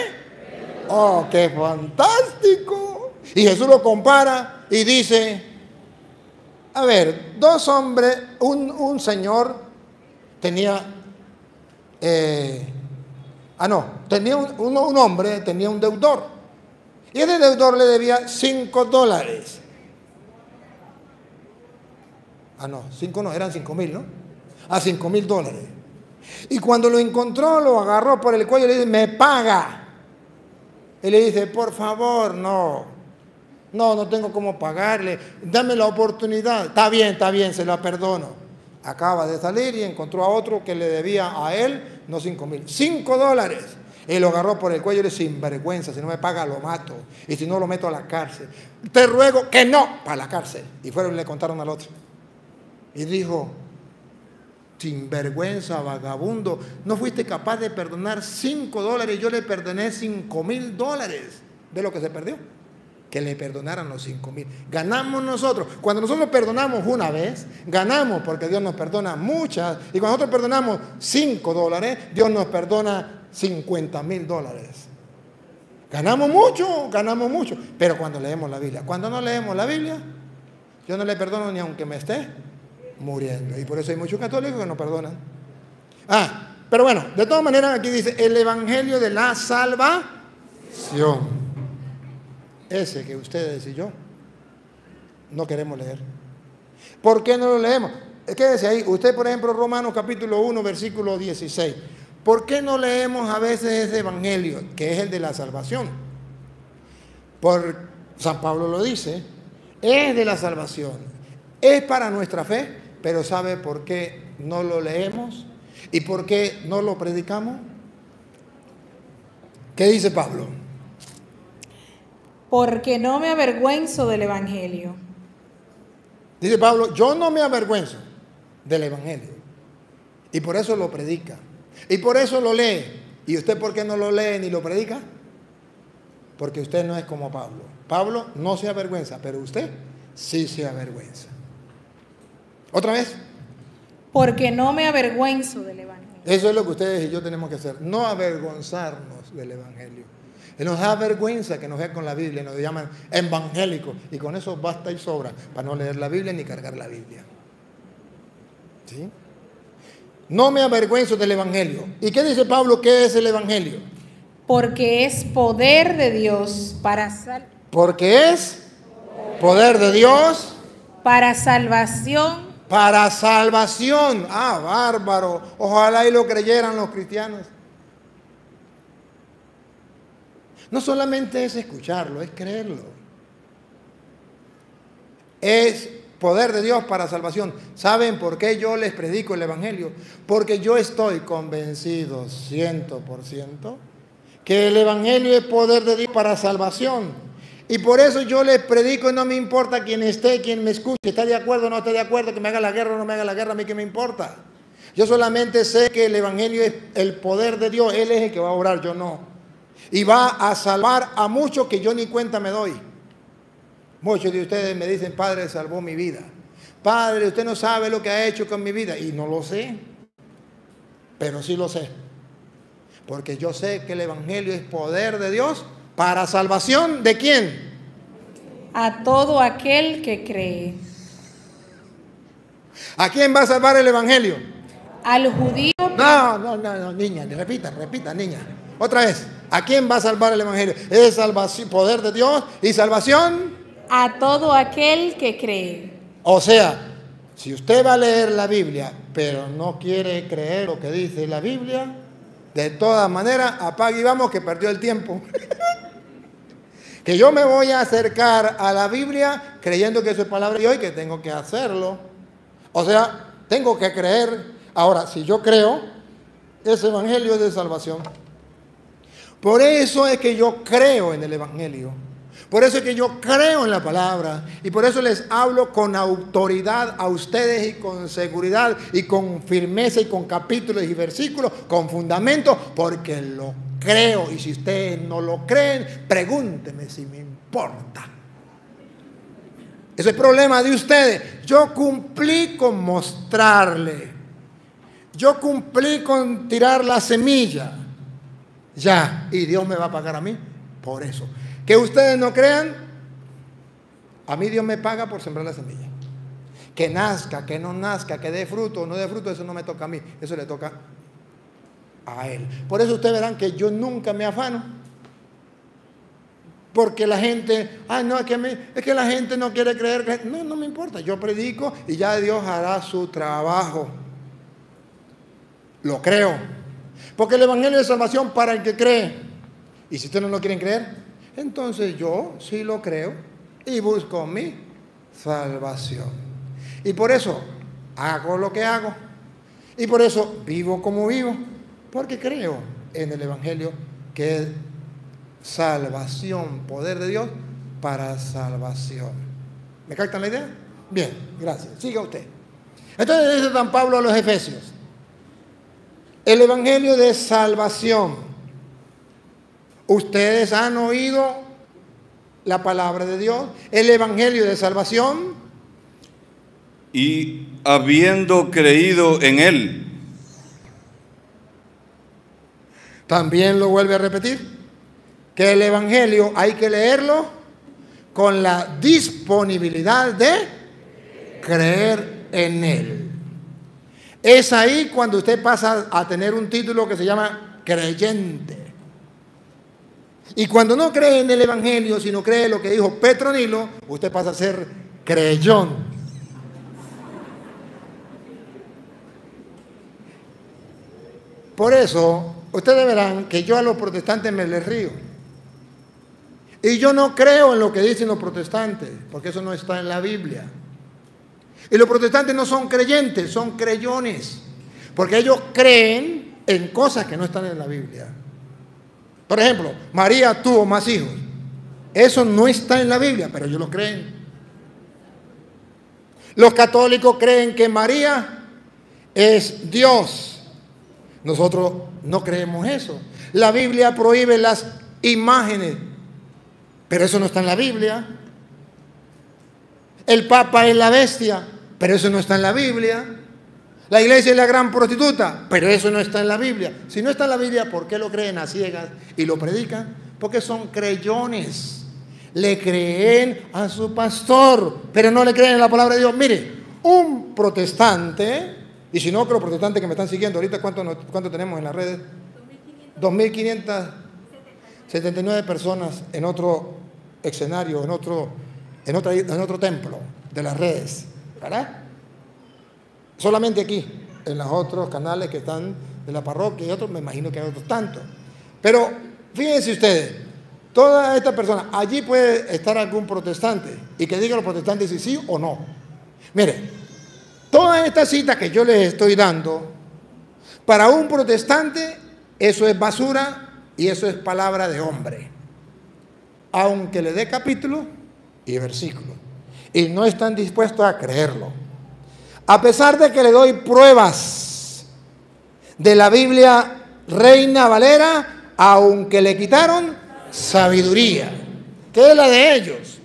¡Oh, qué fantástico! Y Jesús lo compara y dice... A ver, 2 hombres, un señor tenía, un hombre tenía un deudor. Y ese deudor le debía $5. 5 no, eran 5,000, ¿no? $5,000. Y cuando lo encontró, lo agarró por el cuello y le dice, me paga. Y le dice, por favor, no tengo cómo pagarle, dame la oportunidad. Está bien, se la perdono. Acaba de salir y encontró a otro que le debía a él, no 5,000, $5. Y lo agarró por el cuello y le dijo: sinvergüenza, si no me paga lo mato. Y si no lo meto a la cárcel. Te ruego que no, para la cárcel. Y fueron y le contaron al otro. Y dijo: sinvergüenza, vagabundo, no fuiste capaz de perdonar $5 y yo le perdoné $5,000 de lo que se perdió. Que le perdonaran los 5,000. Ganamos nosotros. Cuando nosotros perdonamos una vez, ganamos porque Dios nos perdona muchas. Y cuando nosotros perdonamos $5, Dios nos perdona $50,000. Ganamos mucho. Pero cuando leemos la Biblia, cuando no leemos la Biblia, yo no le perdono ni aunque me esté muriendo. Y por eso hay muchos católicos que no perdonan. Pero bueno, de todas maneras aquí dice el evangelio de la salvación. Ese que ustedes y yo no queremos leer. ¿Por qué no lo leemos? Quédese ahí. Usted, por ejemplo, Romanos capítulo 1, versículo 16. ¿Por qué no leemos a veces ese evangelio, que es el de la salvación? Por San Pablo lo dice, es de la salvación, es para nuestra fe, pero ¿sabe por qué no lo leemos? ¿Y por qué no lo predicamos? ¿Qué dice Pablo? Porque no me avergüenzo del evangelio. Dice Pablo: yo no me avergüenzo del evangelio. Y por eso lo predica. Y por eso lo lee. ¿Y usted por qué no lo lee ni lo predica? Porque usted no es como Pablo. Pablo no se avergüenza, pero usted sí se avergüenza. ¿Otra vez? Porque no me avergüenzo del evangelio. Eso es lo que ustedes y yo tenemos que hacer. No avergonzarnos del evangelio. Y nos da vergüenza que nos vean con la Biblia, nos llaman evangélicos. Y con eso basta y sobra para no leer la Biblia ni cargar la Biblia. ¿Sí? No me avergüenzo del evangelio. ¿Y qué dice Pablo? ¿Qué es el evangelio? Porque es poder de Dios para Porque es poder de Dios para salvación. Para salvación. Bárbaro. Ojalá y lo creyeran los cristianos. No solamente es escucharlo, es creerlo. Es poder de Dios para salvación. ¿Saben por qué yo les predico el evangelio? Porque yo estoy convencido 100% que el evangelio es poder de Dios para salvación. Y por eso yo les predico y no me importa quién esté, quién me escuche, está de acuerdo o no está de acuerdo, que me haga la guerra o no me haga la guerra, a mí qué me importa. Yo solamente sé que el evangelio es el poder de Dios, Él es el que va a obrar, yo no. Y va a salvar a muchos que yo ni cuenta me doy. Muchos de ustedes me dicen: Padre, salvó mi vida. Padre, usted no sabe lo que ha hecho con mi vida. Y no lo sé, pero sí lo sé. Porque yo sé que el evangelio es poder de Dios para salvación. ¿De quién? A todo aquel que cree. ¿A quién va a salvar el evangelio? Al judío. No, niña, repita, niña. Otra vez. ¿A quién va a salvar el evangelio? Es salvación, poder de Dios y salvación a todo aquel que cree. O sea, si usted va a leer la Biblia, pero no quiere creer lo que dice la Biblia, de todas maneras, apague y vamos, que perdió el tiempo. Que yo me voy a acercar a la Biblia creyendo que eso es palabra de Dios y que tengo que hacerlo. O sea, tengo que creer. Ahora, si yo creo, ese evangelio es de salvación. Por eso es que yo creo en el evangelio. Por eso es que yo creo en la palabra. Y por eso les hablo con autoridad a ustedes y con seguridad y con firmeza y con capítulos y versículos, con fundamentos, porque lo creo. Y si ustedes no lo creen, pregúntenme si me importa. Ese es el problema de ustedes. Yo cumplí con mostrarle. Yo cumplí con tirar la semilla. Ya, y Dios me va a pagar a mí por eso. Que ustedes no crean, a mí Dios me paga por sembrar la semilla. Que nazca, que no nazca, que dé fruto o no dé fruto, eso no me toca a mí, eso le toca a Él. Por eso ustedes verán que yo nunca me afano. Porque la gente, no, es que la gente no quiere creer. No me importa, yo predico y ya Dios hará su trabajo. Lo creo. Porque el evangelio de salvación para el que cree. Y si ustedes no lo quieren creer, entonces yo sí lo creo y busco mi salvación. Y por eso hago lo que hago. Y por eso vivo como vivo, porque creo en el Evangelio, que es salvación, poder de Dios para salvación. ¿Me captan la idea? Bien, gracias. Siga usted. Entonces dice San Pablo a los Efesios, el Evangelio de salvación. Ustedes han oído la palabra de Dios, el Evangelio de salvación. Y habiendo creído en él. También lo vuelve a repetir, que el Evangelio hay que leerlo con la disponibilidad de creer en él. Es ahí cuando usted pasa a tener un título que se llama creyente. Y cuando no cree en el Evangelio, sino cree lo que dijo Petronilo, usted pasa a ser creyón. Por eso, ustedes verán que yo a los protestantes me les río. Y yo no creo en lo que dicen los protestantes, porque eso no está en la Biblia. Y los protestantes no son creyentes, son creyones, porque ellos creen en cosas que no están en la Biblia. Por ejemplo, María tuvo más hijos. Eso no está en la Biblia, pero ellos lo creen. Los católicos creen que María es Dios. Nosotros no creemos eso. La Biblia prohíbe las imágenes, pero eso no está en la Biblia. El Papa es la bestia, pero eso no está en la Biblia. La iglesia es la gran prostituta, pero eso no está en la Biblia. Si no está en la Biblia, ¿por qué lo creen a ciegas y lo predican? Porque son creyones. Le creen a su pastor, pero no le creen en la palabra de Dios. Mire, un protestante, y si no, que los protestantes que me están siguiendo ahorita, ¿cuánto tenemos en las redes? 2.579 personas en otro escenario, en otro templo de las redes, ¿verdad? Solamente aquí, en los otros canales que están de la parroquia y otros, me imagino que hay otros tantos. Pero fíjense ustedes, toda esta persona, allí puede estar algún protestante y que diga a los protestantes si sí o no. Mire, toda esta cita que yo les estoy dando, para un protestante, eso es basura y eso es palabra de hombre. Aunque le dé capítulo y versículo. Y no están dispuestos a creerlo. A pesar de que le doy pruebas de la Biblia Reina Valera, aunque le quitaron sabiduría, que es la de ellos,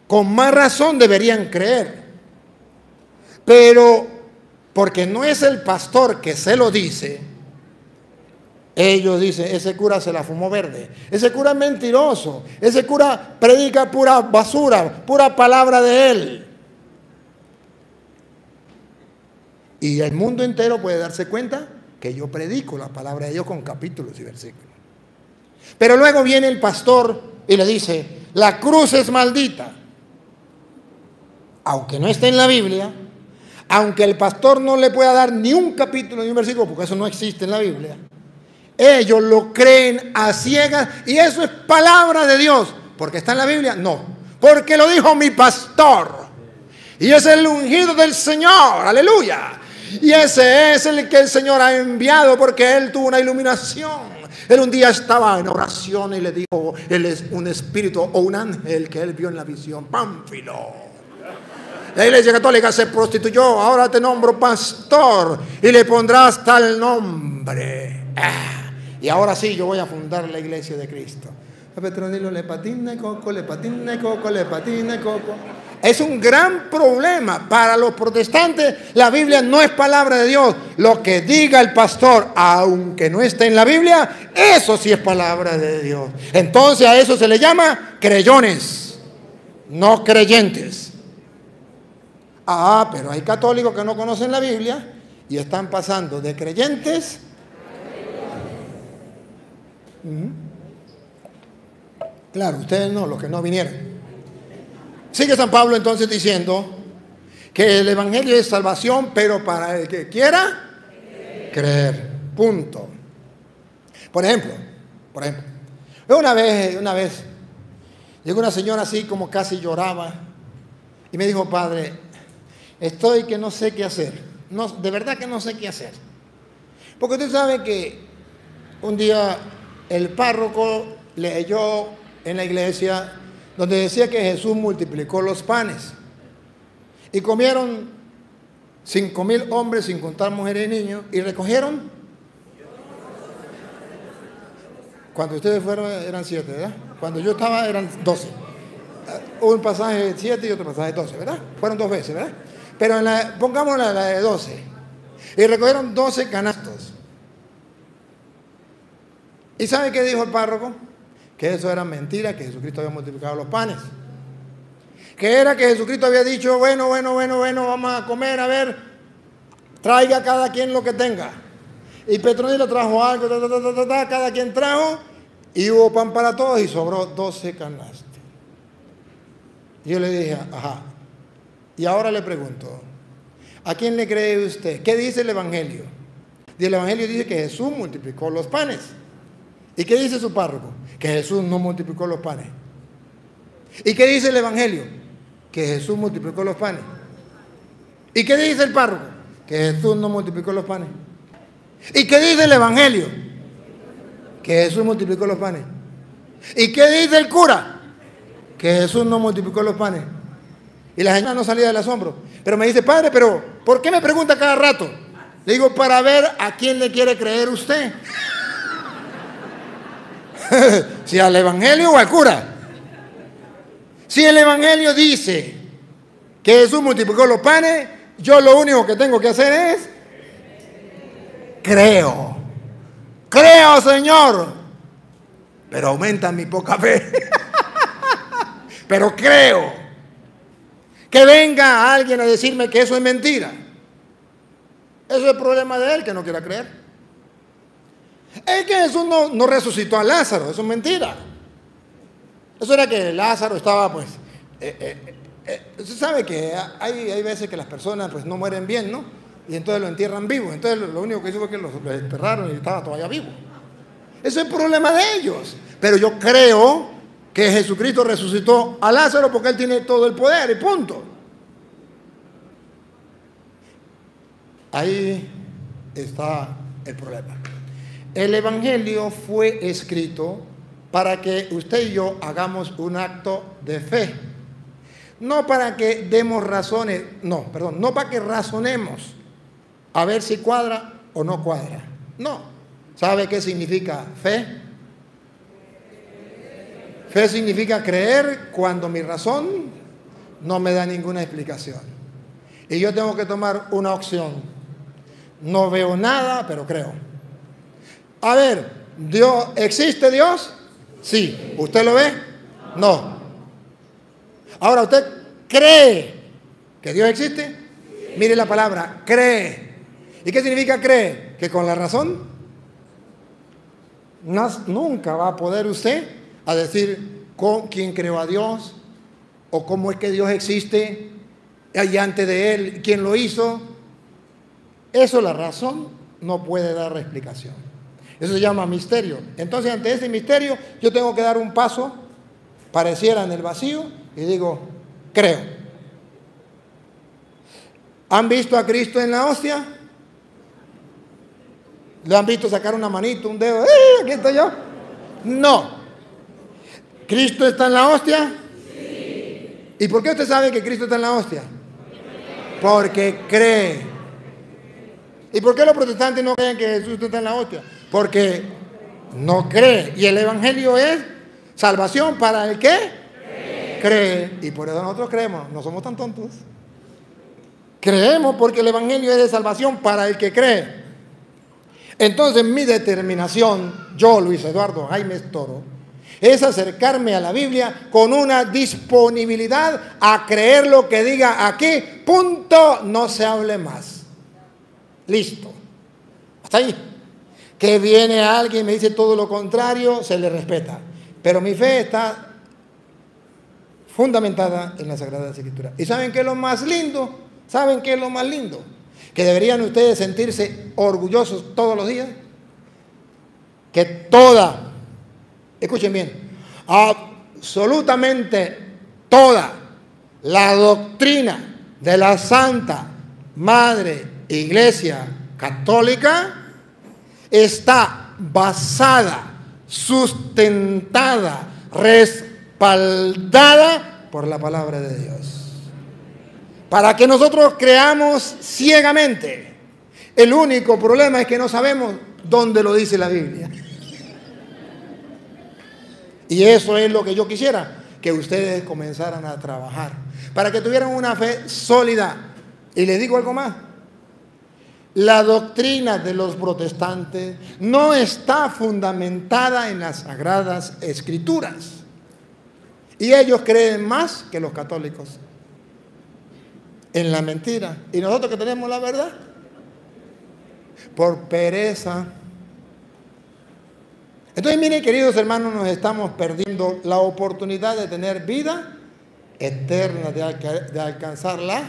con más razón deberían creer. Pero porque no es el pastor que se lo dice, ellos dicen, ese cura se la fumó verde, ese cura es mentiroso, ese cura predica pura basura, pura palabra de él. Y el mundo entero puede darse cuenta que yo predico la palabra de Dios con capítulos y versículos. Pero luego viene el pastor y le dice, la cruz es maldita. Aunque no esté en la Biblia, aunque el pastor no le pueda dar ni un capítulo ni un versículo, porque eso no existe en la Biblia, ellos lo creen a ciegas y eso es palabra de Dios. ¿Porque está en la Biblia? No. Porque lo dijo mi pastor. Y es el ungido del Señor. Aleluya. Y ese es el que el Señor ha enviado porque él tuvo una iluminación. Él un día estaba en oración y le dijo, él es un espíritu o un ángel que él vio en la visión. Pánfilo. La iglesia católica se prostituyó, ahora te nombro pastor y le pondrás tal nombre. Y ahora sí, yo voy a fundar la iglesia de Cristo. A Petronilo le patina coco, le patina coco, le patina coco. Es un gran problema para los protestantes. La Biblia no es palabra de Dios. Lo que diga el pastor, aunque no esté en la Biblia, eso sí es palabra de Dios. Entonces a eso se le llama creyones, no creyentes. Pero hay católicos que no conocen la Biblia y están pasando de creyentes. Claro, ustedes no, los que no vinieron. Sigue San Pablo entonces diciendo que el Evangelio es salvación, pero para el que quiera creer. Punto. Por ejemplo, una vez llegó una señora así como casi lloraba y me dijo, padre, estoy que no sé qué hacer. No, de verdad que no sé qué hacer. Porque usted sabe que un día el párroco leyó en la iglesia donde decía que Jesús multiplicó los panes. Y comieron 5,000 hombres, sin contar mujeres y niños, y recogieron. Cuando ustedes fueron eran 7, ¿verdad? Cuando yo estaba eran 12. Un pasaje de 7 y otro pasaje de 12, ¿verdad? Fueron 2 veces, ¿verdad? Pero pongamos la de 12. Y recogieron 12 canastos. ¿Y sabe qué dijo el párroco? Que eso era mentira, que Jesucristo había multiplicado los panes. Que era que Jesucristo había dicho, bueno, vamos a comer, a ver, traiga cada quien lo que tenga. Y Petronila trajo algo, cada quien trajo, y hubo pan para todos y sobró 12 canastos. Yo le dije, ajá, y ahora le pregunto, ¿a quién le cree usted? ¿Qué dice el Evangelio? Y el Evangelio dice que Jesús multiplicó los panes. ¿Y qué dice su párroco? Que Jesús no multiplicó los panes. ¿Y qué dice el Evangelio? Que Jesús multiplicó los panes. ¿Y qué dice el párroco? Que Jesús no multiplicó los panes. ¿Y qué dice el Evangelio? Que Jesús multiplicó los panes. ¿Y qué dice el cura? Que Jesús no multiplicó los panes. Y la señora no salía del asombro. Pero me dice, padre, pero ¿por qué me pregunta cada rato? Le digo, para ver a quién le quiere creer usted. Si al Evangelio o al cura. Si el Evangelio dice que Jesús multiplicó los panes, yo lo único que tengo que hacer es creo, Señor, pero aumenta mi poca fe. Pero creo. Que venga alguien a decirme que eso es mentira. Eso es el problema de él, que no quiera creer. Es que Jesús no resucitó a Lázaro, eso es mentira. Eso era que Lázaro estaba, pues, usted sabe que hay veces que las personas pues no mueren bien, ¿no? Y entonces lo entierran vivo. Entonces lo único que hizo fue que lo enterraron y estaba todavía vivo. Ese es el problema de ellos. Pero yo creo que Jesucristo resucitó a Lázaro porque él tiene todo el poder y punto. Ahí está el problema. El Evangelio fue escrito para que usted y yo hagamos un acto de fe. No para que demos razones, no para que razonemos a ver si cuadra o no cuadra. No. ¿Sabe qué significa fe? Fe significa creer cuando mi razón no me da ninguna explicación. Y yo tengo que tomar una opción. No veo nada, pero creo. A ver, ¿existe Dios? Sí. ¿Usted lo ve? No. Ahora, ¿usted cree que Dios existe? Mire la palabra, cree. ¿Y qué significa cree? Que con la razón nunca va a poder usted a decir con quién creó a Dios o cómo es que Dios existe y antes de él, quién lo hizo. Eso la razón no puede dar explicación. Eso se llama misterio. Entonces, ante ese misterio, yo tengo que dar un paso, pareciera en el vacío, y digo, creo. ¿Han visto a Cristo en la hostia? ¿Le han visto sacar una manito, un dedo? Aquí estoy yo. No. ¿Cristo está en la hostia? Sí. ¿Y por qué usted sabe que Cristo está en la hostia? Porque cree. ¿Y por qué los protestantes no creen que Jesús está en la hostia? Porque no cree. Y el Evangelio es salvación para el que cree. Y por eso nosotros creemos. No somos tan tontos. Creemos porque el Evangelio es de salvación para el que cree. Entonces mi determinación, yo, Luis Eduardo Jaime Toro, es acercarme a la Biblia con una disponibilidad a creer lo que diga aquí. Punto. No se hable más. Listo. Hasta ahí. Que viene alguien y me dice todo lo contrario, se le respeta. Pero mi fe está fundamentada en la Sagrada Escritura. ¿Y saben qué es lo más lindo? ¿Saben qué es lo más lindo? Que deberían ustedes sentirse orgullosos todos los días. Que escuchen bien, absolutamente toda la doctrina de la Santa Madre Iglesia Católica está basada, sustentada, respaldada por la palabra de Dios. Para que nosotros creamos ciegamente. El único problema es que no sabemos dónde lo dice la Biblia. Y eso es lo que yo quisiera, que ustedes comenzaran a trabajar, para que tuvieran una fe sólida. Y les digo algo más. La doctrina de los protestantes no está fundamentada en las Sagradas Escrituras. Y ellos creen más que los católicos en la mentira. Y nosotros que tenemos la verdad, por pereza. Entonces, miren, queridos hermanos, nos estamos perdiendo la oportunidad de tener vida eterna, de alcanzar la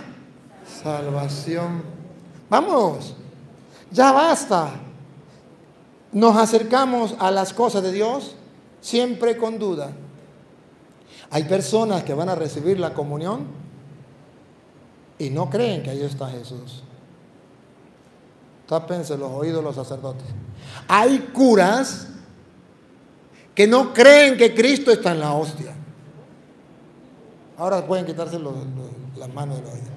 salvación. Vamos, ya basta. Nos acercamos a las cosas de Dios siempre con duda. Hay personas que van a recibir la comunión y no creen que ahí está Jesús. Tápense los oídos los sacerdotes. Hay curas que no creen que Cristo está en la hostia. Ahora pueden quitarse las manos de los oídos.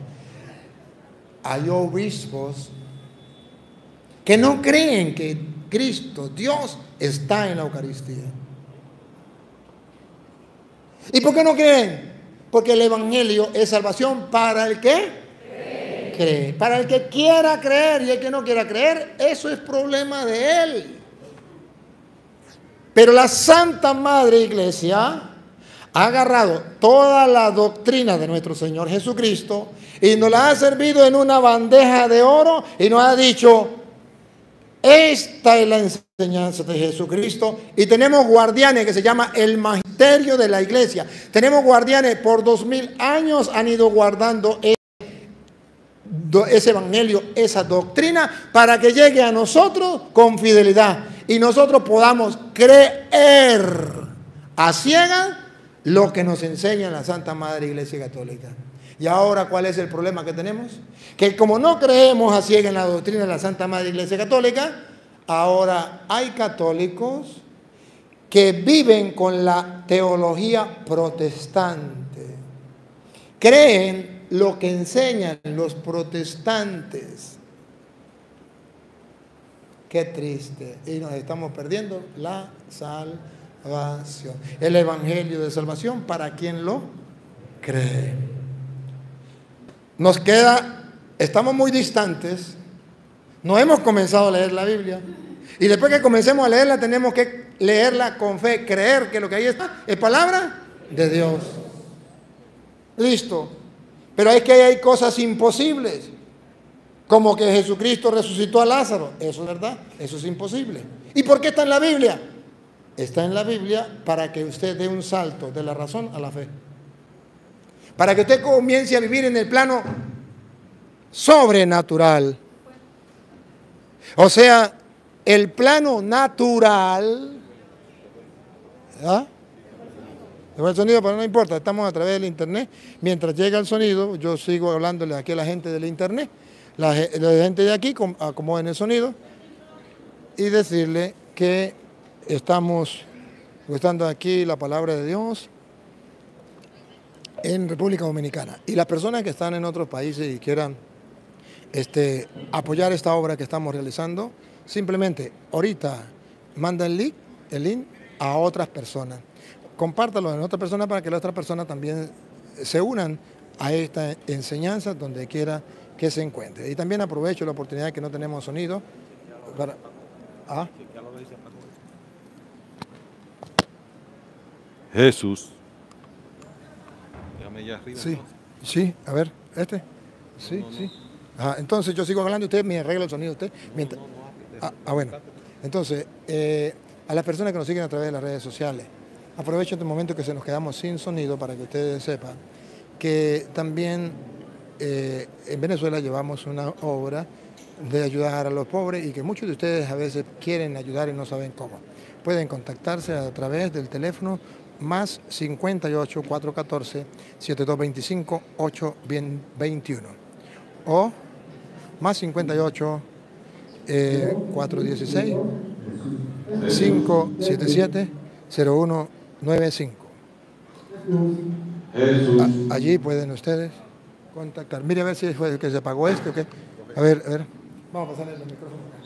Hay obispos que no creen que Cristo, Dios, está en la Eucaristía. ¿Y por qué no creen? Porque el Evangelio es salvación para el que cree. Para el que quiera creer, y el que no quiera creer, eso es problema de él. Pero la Santa Madre Iglesia ha agarrado toda la doctrina de nuestro Señor Jesucristo y nos la ha servido en una bandeja de oro y nos ha dicho: esta es la enseñanza de Jesucristo. Y tenemos guardianes que se llama el magisterio de la Iglesia. Tenemos guardianes por 2000 años, han ido guardando ese evangelio, esa doctrina, para que llegue a nosotros con fidelidad y nosotros podamos creer a ciegas lo que nos enseña la Santa Madre Iglesia Católica. Y ahora, ¿cuál es el problema que tenemos? Que como no creemos a ciegas en la doctrina de la Santa Madre Iglesia Católica, ahora hay católicos que viven con la teología protestante. Creen lo que enseñan los protestantes. Qué triste. Y nos estamos perdiendo la salvación. El evangelio de salvación para quien lo cree. Nos queda, estamos muy distantes. No hemos comenzado a leer la Biblia. Y después que comencemos a leerla, tenemos que leerla con fe, creer que lo que ahí está es palabra de Dios. Listo. Pero es que hay cosas imposibles, como que Jesucristo resucitó a Lázaro. Eso es verdad, eso es imposible. ¿Y por qué está en la Biblia? Está en la Biblia para que usted dé un salto de la razón a la fe. Para que usted comience a vivir en el plano sobrenatural. O sea, el plano natural. ¿Ah? El sonido, pero no importa, estamos a través del internet. Mientras llega el sonido, yo sigo hablándole aquí a la gente del internet. La gente de aquí acomoden el sonido y decirle que estamos escuchando aquí la palabra de Dios en República Dominicana. Y las personas que están en otros países y quieran apoyar esta obra que estamos realizando, simplemente ahorita manda el link a otras personas. Compártalo en otras personas para que las otras personas también se unan a esta enseñanza donde quiera que se encuentre. Y también aprovecho la oportunidad que no tenemos sonido para... ¿Ah? Jesús. Déjame allá arriba. Sí, sí, a ver, Sí, no. Sí. Ajá, entonces yo sigo hablando y usted me arregla el sonido usted. Mientras... bueno. Entonces, a las personas que nos siguen a través de las redes sociales, aprovecho este momento que se nos quedamos sin sonido para que ustedes sepan que también en Venezuela llevamos una obra de ayudar a los pobres y que muchos de ustedes a veces quieren ayudar y no saben cómo. Pueden contactarse a través del teléfono más 58 414 7225 821 o más 58 416 577 0195. Allí pueden ustedes contactar. Mire a ver si fue el que se pagó este o qué. A ver. Vamos a pasarle los micrófonos acá.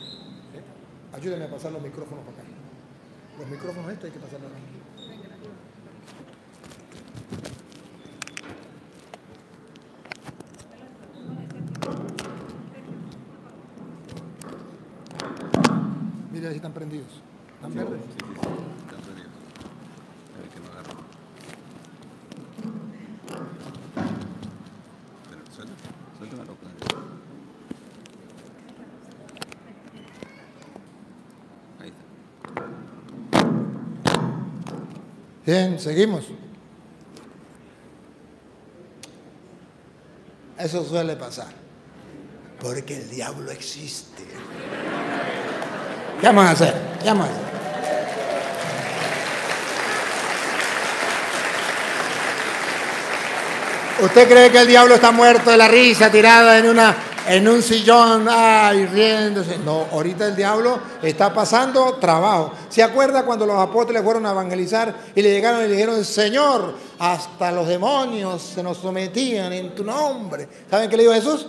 Ayúdenme a pasar los micrófonos para acá. Los micrófonos estos hay que pasarlos aquí. Mira si están prendidos. ¿Están verdes? Sí, están prendidos. A ver que no agarro. Pero suéltamelo. Ahí está. Bien, seguimos. Eso suele pasar. Porque el diablo existe. ¿Qué vamos a hacer? ¿Usted cree que el diablo está muerto de la risa, tirado en un sillón, riéndose? No, ahorita el diablo está pasando trabajo. ¿Se acuerda cuando los apóstoles fueron a evangelizar y le llegaron y le dijeron, Señor, hasta los demonios se nos sometían en tu nombre? ¿Saben qué le dijo Jesús?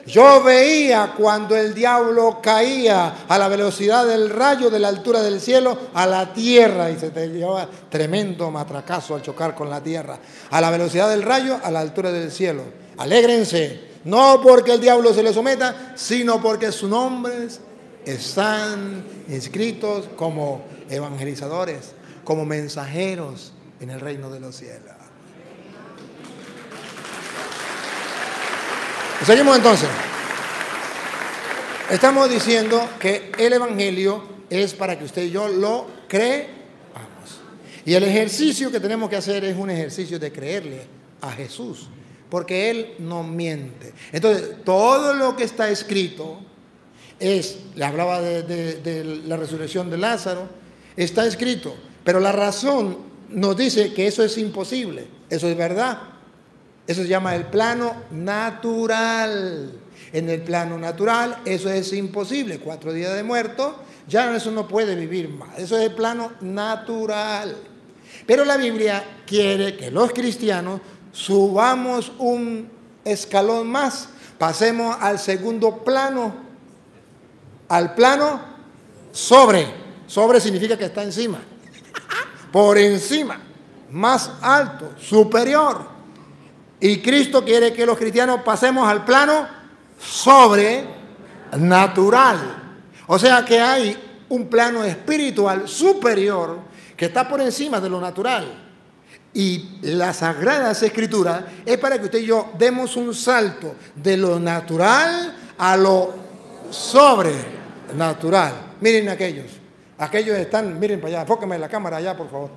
Yo veía cuando el diablo caía a la velocidad del rayo de la altura del cielo a la tierra y se te llevaba tremendo matracazo al chocar con la tierra. A la velocidad del rayo a la altura del cielo. Alégrense, no porque el diablo se le someta, sino porque sus nombres están inscritos como evangelizadores, como mensajeros en el reino de los cielos. Seguimos entonces. Estamos diciendo que el Evangelio es para que usted y yo lo creamos. Y el ejercicio que tenemos que hacer es un ejercicio de creerle a Jesús, porque Él no miente. Entonces, todo lo que está escrito le hablaba de la resurrección de Lázaro, está escrito, pero la razón nos dice que eso es imposible, eso es verdad. Eso se llama el plano natural. En el plano natural eso es imposible. 4 días de muerto, ya eso no puede vivir más. Eso es el plano natural. Pero la Biblia quiere que los cristianos subamos un escalón más. Pasemos al segundo plano. Al plano sobre. Sobre significa que está encima. Por encima. Más alto. Superior. Y Cristo quiere que los cristianos pasemos al plano sobrenatural. O sea que hay un plano espiritual superior que está por encima de lo natural. Y las Sagradas Escrituras es para que usted y yo demos un salto de lo natural a lo sobrenatural. Miren aquellos están, miren para allá, enfóquenme la cámara allá, por favor.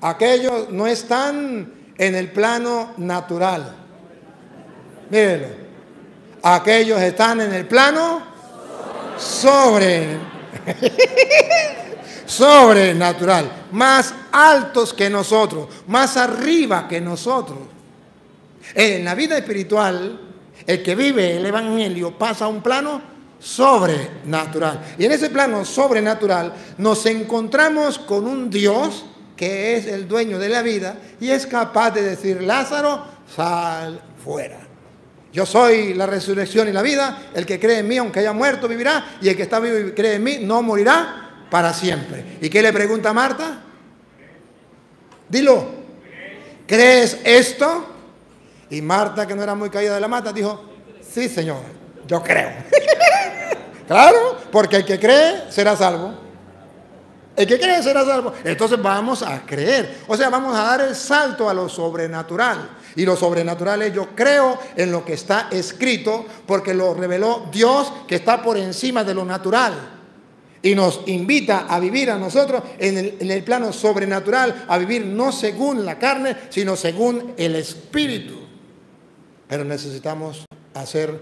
Aquellos no están en el plano natural. Mírenlo. Aquellos están en el plano sobrenatural. Más altos que nosotros. Más arriba que nosotros. En la vida espiritual, el que vive el Evangelio pasa a un plano sobrenatural. Y en ese plano sobrenatural nos encontramos con un Dios que es el dueño de la vida y es capaz de decir, Lázaro, sal fuera. Yo soy la resurrección y la vida, el que cree en mí, aunque haya muerto, vivirá, y el que está vivo y cree en mí, no morirá para siempre. ¿Y qué le pregunta a Marta? Dilo, ¿crees esto? Y Marta, que no era muy caída de la mata, dijo, sí, Señor, yo creo. Claro, porque el que cree será salvo. El que cree será salvo. Entonces vamos a creer. O sea, vamos a dar el salto a lo sobrenatural. Y lo sobrenatural es, yo creo en lo que está escrito, porque lo reveló Dios, que está por encima de lo natural. Y nos invita a vivir a nosotros en el plano sobrenatural, a vivir no según la carne, sino según el Espíritu. Pero necesitamos hacer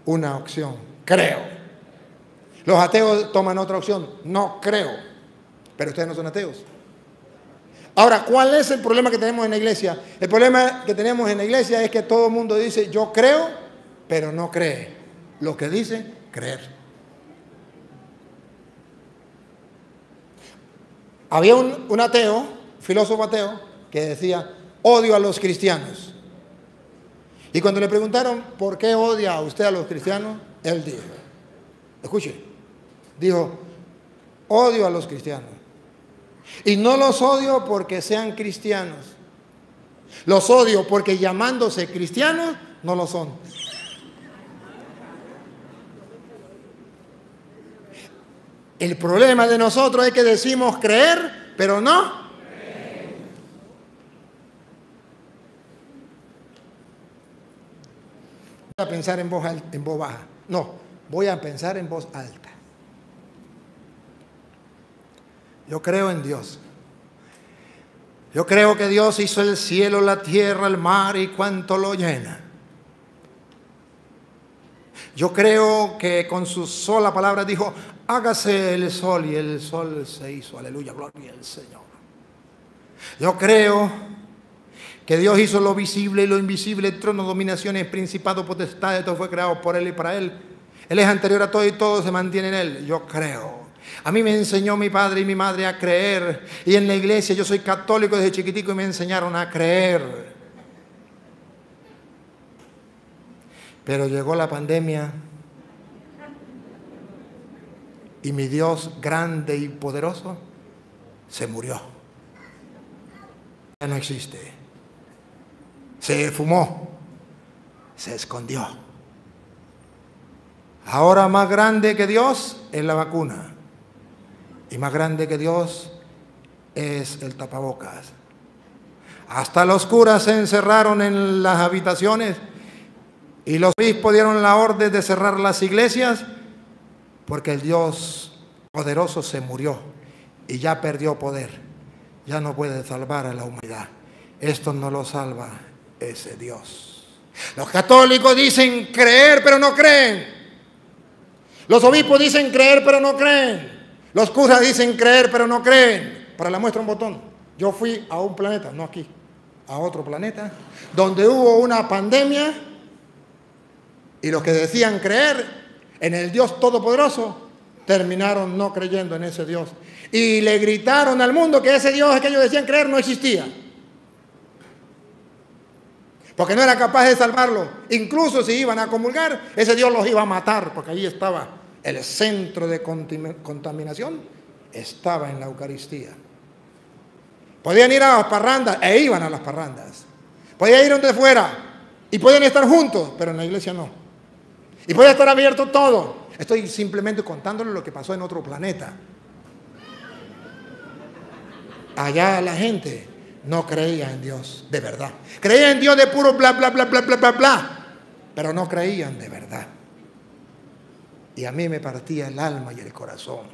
una opción. Creo. Los ateos toman otra opción. No creo. Pero ustedes no son ateos. Ahora, ¿cuál es el problema que tenemos en la iglesia? El problema que tenemos en la iglesia es que todo el mundo dice, yo creo, pero no cree lo que dice creer. Había un ateo, filósofo ateo, que decía, odio a los cristianos. Y cuando le preguntaron, ¿por qué odia usted a los cristianos? Él dijo, escuche, dijo, odio a los cristianos. Y no los odio porque sean cristianos. Los odio porque llamándose cristianos, no lo son. El problema de nosotros es que decimos creer, pero no. Voy a pensar en voz baja. No, voy a pensar en voz alta. Yo creo en Dios. Yo creo que Dios hizo el cielo, la tierra, el mar y cuanto lo llena. Yo creo que con su sola palabra dijo, hágase el sol, y el sol se hizo. Aleluya, gloria al Señor. Yo creo que Dios hizo lo visible y lo invisible, trono, dominaciones, principado, potestades, todo fue creado por Él y para Él. Él es anterior a todo y todo se mantiene en Él. Yo creo. A mí me enseñó mi padre y mi madre a creer. Y en la iglesia, yo soy católico desde chiquitico y me enseñaron a creer. Pero llegó la pandemia y mi Dios grande y poderoso se murió. Ya no existe. Se fumó. Se escondió. Ahora más grande que Dios es la vacuna. Y más grande que Dios es el tapabocas. Hasta los curas se encerraron en las habitaciones y los obispos dieron la orden de cerrar las iglesias porque el Dios poderoso se murió y ya perdió poder. Ya no puede salvar a la humanidad. Esto no lo salva ese Dios. Los católicos dicen creer pero no creen. Los obispos dicen creer pero no creen. Los curas dicen creer, pero no creen. Para la muestra un botón. Yo fui a un planeta, no aquí, a otro planeta, donde hubo una pandemia y los que decían creer en el Dios Todopoderoso terminaron no creyendo en ese Dios. Y le gritaron al mundo que ese Dios que ellos decían creer no existía. Porque no era capaz de salvarlo. Incluso si iban a comulgar, ese Dios los iba a matar, porque ahí estaba. El centro de contaminación estaba en la Eucaristía. Podían ir a las parrandas e iban a las parrandas. Podían ir donde fuera y podían estar juntos, pero en la iglesia no. Y puede estar abierto todo. Estoy simplemente contándole lo que pasó en otro planeta. Allá la gente no creía en Dios de verdad. Creía en Dios de puro bla, bla, bla, bla, bla, bla, bla. Pero no creían de verdad. Y a mí me partía el alma y el corazón.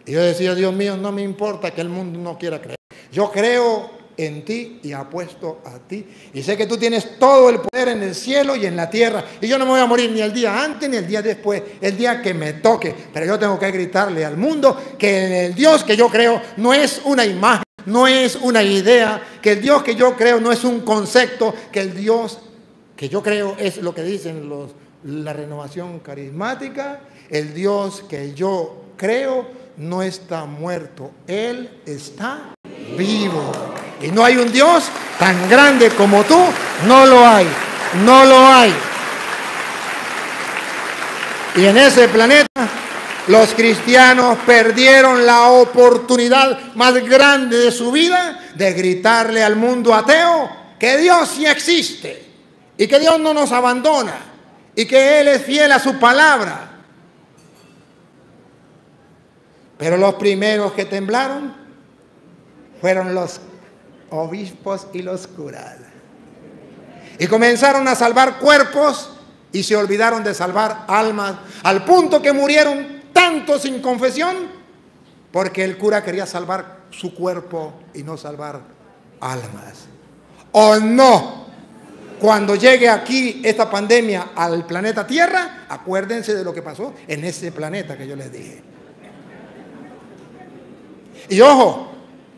Y yo decía, Dios mío, no me importa que el mundo no quiera creer. Yo creo en ti y apuesto a ti. Y sé que tú tienes todo el poder en el cielo y en la tierra. Y yo no me voy a morir ni el día antes ni el día después. El día que me toque. Pero yo tengo que gritarle al mundo que en el Dios que yo creo no es una imagen, no es una idea. Que el Dios que yo creo no es un concepto. Que el Dios que yo creo es lo que dicen la renovación carismática. El Dios que yo creo no está muerto, Él está vivo. Y no hay un Dios tan grande como tú, no lo hay, no lo hay. Y en ese planeta los cristianos perdieron la oportunidad más grande de su vida de gritarle al mundo ateo que Dios sí existe y que Dios no nos abandona y que Él es fiel a su palabra. Pero los primeros que temblaron fueron los obispos y los curas. Y comenzaron a salvar cuerpos y se olvidaron de salvar almas, al punto que murieron tantos sin confesión, porque el cura quería salvar su cuerpo y no salvar almas. ¿O no? Cuando llegue aquí esta pandemia al planeta Tierra, acuérdense de lo que pasó en ese planeta que yo les dije. Y ojo,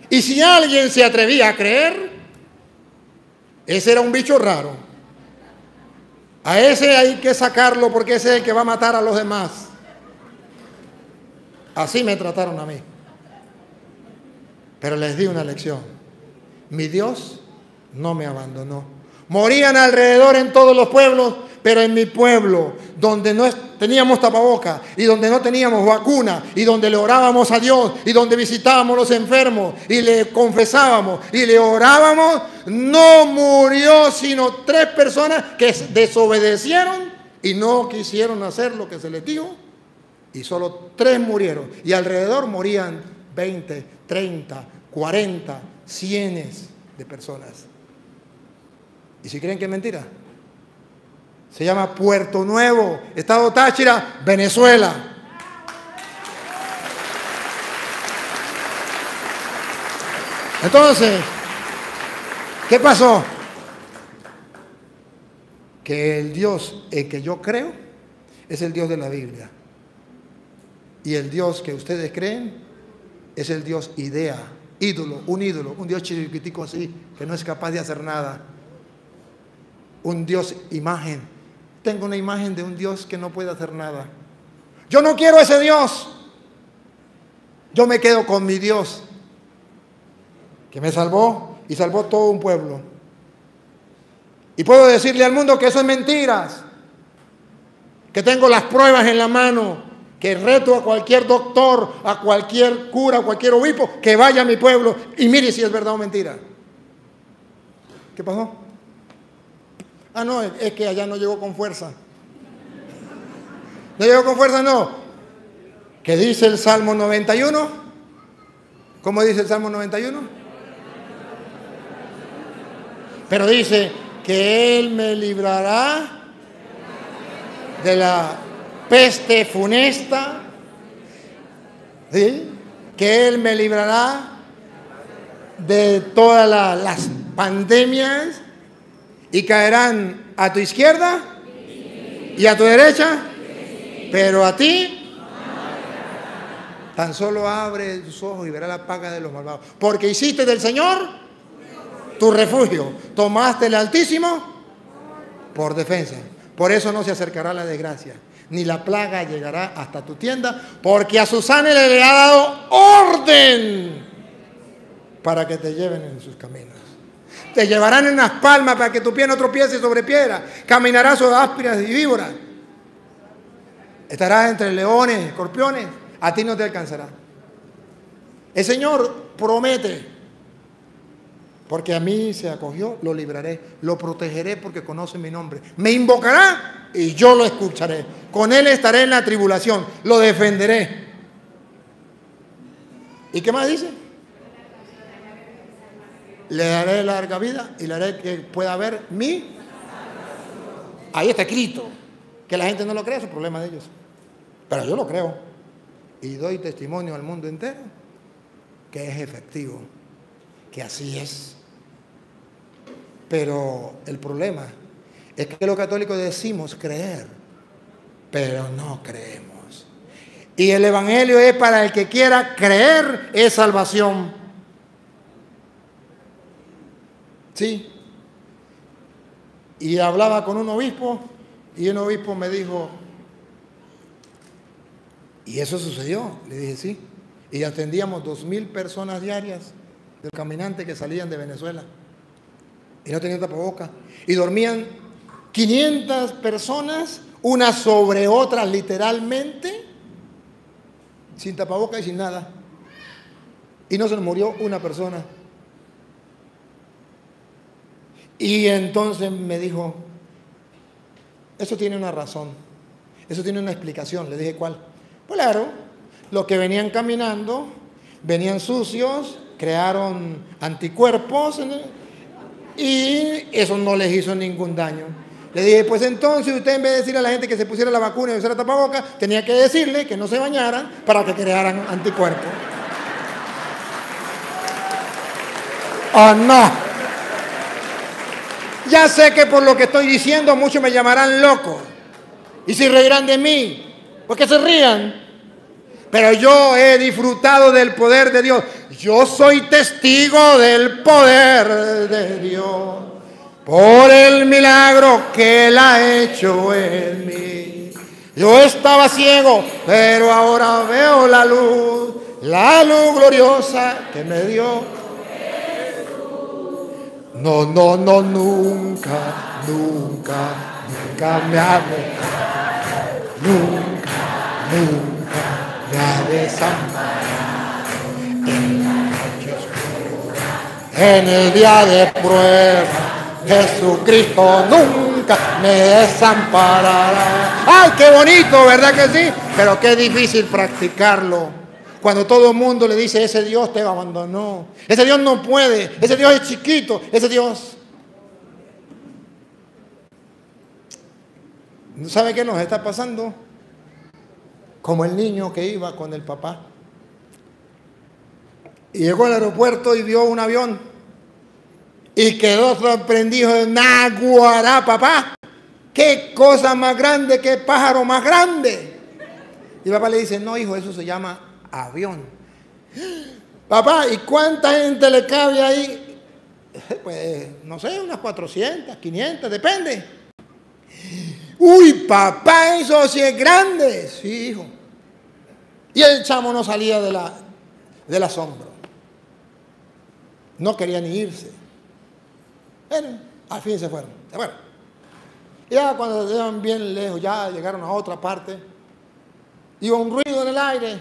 Y si alguien se atrevía a creer, ese era un bicho raro. A ese hay que sacarlo porque ese es el que va a matar a los demás. Así me trataron a mí. Pero les di una lección. Mi Dios no me abandonó. Morían alrededor en todos los pueblos, pero en mi pueblo, donde no teníamos tapabocas y donde no teníamos vacuna y donde le orábamos a Dios y donde visitábamos a los enfermos y le confesábamos y le orábamos, no murió sino 3 personas que desobedecieron y no quisieron hacer lo que se les dijo, y solo 3 murieron, y alrededor morían 20, 30, 40, cientos de personas. ¿Y si creen que es mentira? Se llama Puerto Nuevo, Estado Táchira, Venezuela. Entonces, ¿qué pasó? Que el Dios en que yo creo es el Dios de la Biblia. Y el Dios que ustedes creen es el Dios idea, ídolo, un Dios chiquitico así, que no es capaz de hacer nada. Un Dios imagen. Tengo una imagen de un Dios que no puede hacer nada. Yo no quiero ese Dios. Yo me quedo con mi Dios, que me salvó y salvó todo un pueblo. Y puedo decirle al mundo que eso es mentiras, que tengo las pruebas en la mano, que reto a cualquier doctor, a cualquier cura, a cualquier obispo, que vaya a mi pueblo y mire si es verdad o mentira. ¿Qué pasó? Ah, no, es que allá no llegó con fuerza. ¿No llegó con fuerza? No. ¿Qué dice el Salmo 91? ¿Cómo dice el Salmo 91? Pero dice que Él me librará de la peste funesta, ¿sí? Que Él me librará de todas las pandemias, y caerán a tu izquierda y a tu derecha, pero a ti tan solo abre tus ojos y verás la paga de los malvados, porque hiciste del Señor tu refugio, tomaste el Altísimo por defensa. Por eso no se acercará la desgracia, ni la plaga llegará hasta tu tienda, porque a sus ángeles le ha dado orden para que te lleven en sus caminos. Te llevarán en las palmas para que tu pie no tropiece sobre piedra. Caminarás sobre áspiras y víboras. Estarás entre leones, escorpiones. A ti no te alcanzará. El Señor promete, porque a mí se acogió, lo libraré, lo protegeré porque conoce mi nombre. Me invocará y yo lo escucharé. Con Él estaré en la tribulación, lo defenderé. ¿Y qué más dice? Le daré larga vida y le haré que pueda ver mi... Ahí está escrito. Que la gente no lo cree, es un problema de ellos. Pero yo lo creo. Y doy testimonio al mundo entero que es efectivo, que así es. Pero el problema es que los católicos decimos creer, pero no creemos. Y el Evangelio es para el que quiera creer, es salvación. Sí. Y hablaba con un obispo y un obispo me dijo, ¿y eso sucedió? Le dije, sí. Y atendíamos 2,000 personas diarias de caminantes que salían de Venezuela y no tenían tapabocas. Y dormían 500 personas, unas sobre otras literalmente, sin tapabocas y sin nada. Y no se nos murió una persona. Y entonces me dijo, eso tiene una razón, eso tiene una explicación. Le dije, ¿cuál? Pues claro, los que venían caminando, venían sucios, crearon anticuerpos y eso no les hizo ningún daño. Le dije, pues entonces usted en vez de decirle a la gente que se pusiera la vacuna y usara tapabocas, tenía que decirle que no se bañaran para que crearan anticuerpos. ¡Oh, no! Ya sé que por lo que estoy diciendo muchos me llamarán loco y se reirán de mí. ¿Por qué se rían? Pero yo he disfrutado del poder de Dios. Yo soy testigo del poder de Dios por el milagro que Él ha hecho en mí. Yo estaba ciego, pero ahora veo la luz gloriosa que me dio. No, nunca me ha dejado, nunca me ha desamparado. En el día de prueba, Jesucristo nunca me desamparará. ¡Ay, qué bonito! ¿Verdad que sí? Pero qué difícil practicarlo. Cuando todo el mundo le dice, ese Dios te abandonó, ese Dios no puede, ese Dios es chiquito, ese Dios... ¿Sabe qué nos está pasando? Como el niño que iba con el papá. Y llegó al aeropuerto y vio un avión. Y quedó sorprendido. ¡Naguará, papá! ¡Qué cosa más grande, qué pájaro más grande! Y el papá le dice, no, hijo, eso se llama avión. Papá, ¿y cuánta gente le cabe ahí? Pues, no sé, unas 400, 500, depende. Uy, papá, eso sí es grande. Sí, hijo. Y el chamo no salía del asombro. No quería ni irse. Bueno, al fin se fueron. Bueno, ya cuando llegaban bien lejos, ya llegaron a otra parte. Iba un ruido en el aire.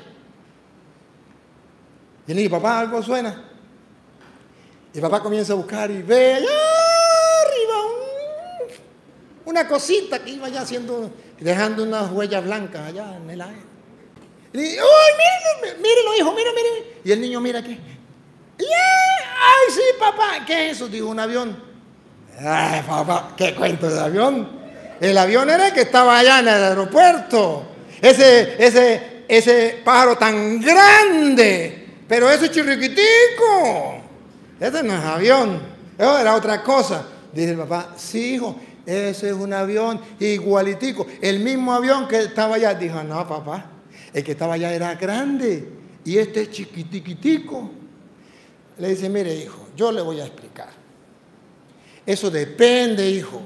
Y le dije, papá, algo suena. Y papá comienza a buscar y ve allá arriba una cosita que iba ya haciendo, dejando unas huellas blancas allá en el aire. Y le dije, ¡uy, mírenlo, hijo, mire! Y el niño mira aquí. ¡Ay, sí, papá! ¿Qué es eso? Digo, un avión. ¡Ay, papá! ¿Qué cuento del avión? El avión era el que estaba allá en el aeropuerto. Ese pájaro tan grande. Pero ese chirriquitico. Ese no es avión. Eso era otra cosa. Dice el papá, sí, hijo, ese es un avión igualitico. El mismo avión que estaba allá. Dijo, no, papá, el que estaba allá era grande. Y este es chiquitiquitico. Le dice, mire, hijo, yo le voy a explicar. Eso depende, hijo.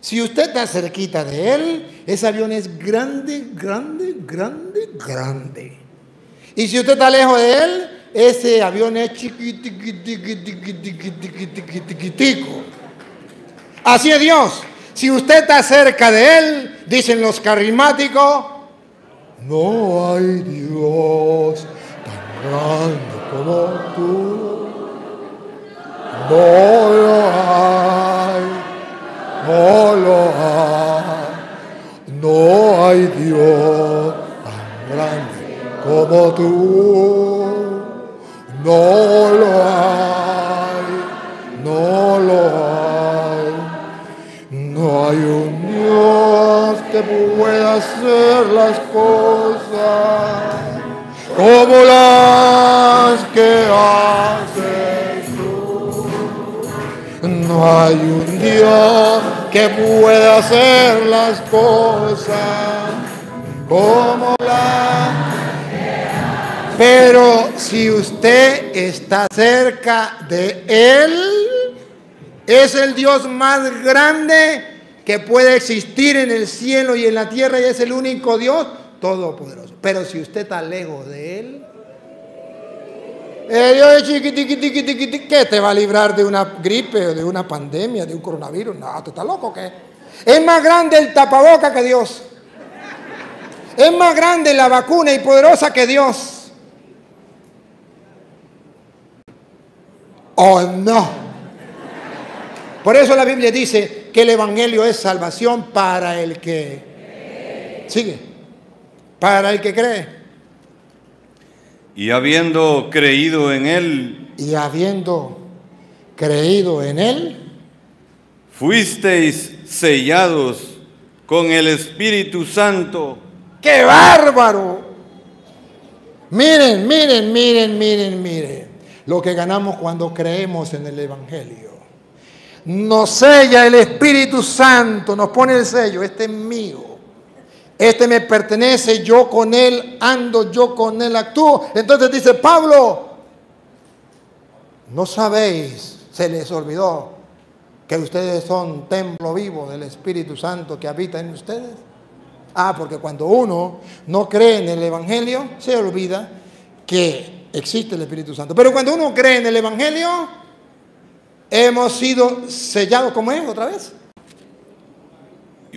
Si usted está cerquita de él, ese avión es grande. Y si usted está lejos de él, ese avión es chiquitico. Así es Dios. Si usted está cerca de él, dicen los carismáticos, no hay Dios tan grande como tú. No lo hay. No hay Dios tan grande como tú. No lo hay. No hay un Dios que pueda hacer las cosas como las que haces tú. No hay un Dios que pueda hacer las cosas como las. Pero si usted está cerca de Él, es el Dios más grande que puede existir en el cielo y en la tierra y es el único Dios todopoderoso. Pero si usted está lejos de Él, Dios es chiquitiqui, ¿qué te va a librar de una gripe o de una pandemia, de un coronavirus? No, ¿tú estás loco o qué? Es más grande el tapaboca que Dios. Es más grande la vacuna y poderosa que Dios. Oh, no. Por eso la Biblia dice que el Evangelio es salvación para el que sigue, para el que cree. Y habiendo creído en Él, fuisteis sellados con el Espíritu Santo. ¡Qué bárbaro! Miren. Lo que ganamos cuando creemos en el Evangelio. Nos sella el Espíritu Santo, nos pone el sello, este es mío. Este me pertenece, yo con él ando, yo con él actúo. Entonces dice Pablo, ¿no sabéis, se les olvidó, que ustedes son templo vivo del Espíritu Santo que habita en ustedes? Porque cuando uno no cree en el Evangelio, se olvida que existe el Espíritu Santo. Pero cuando uno cree en el Evangelio, hemos sido sellados, ¿cómo es? ¿Otra vez?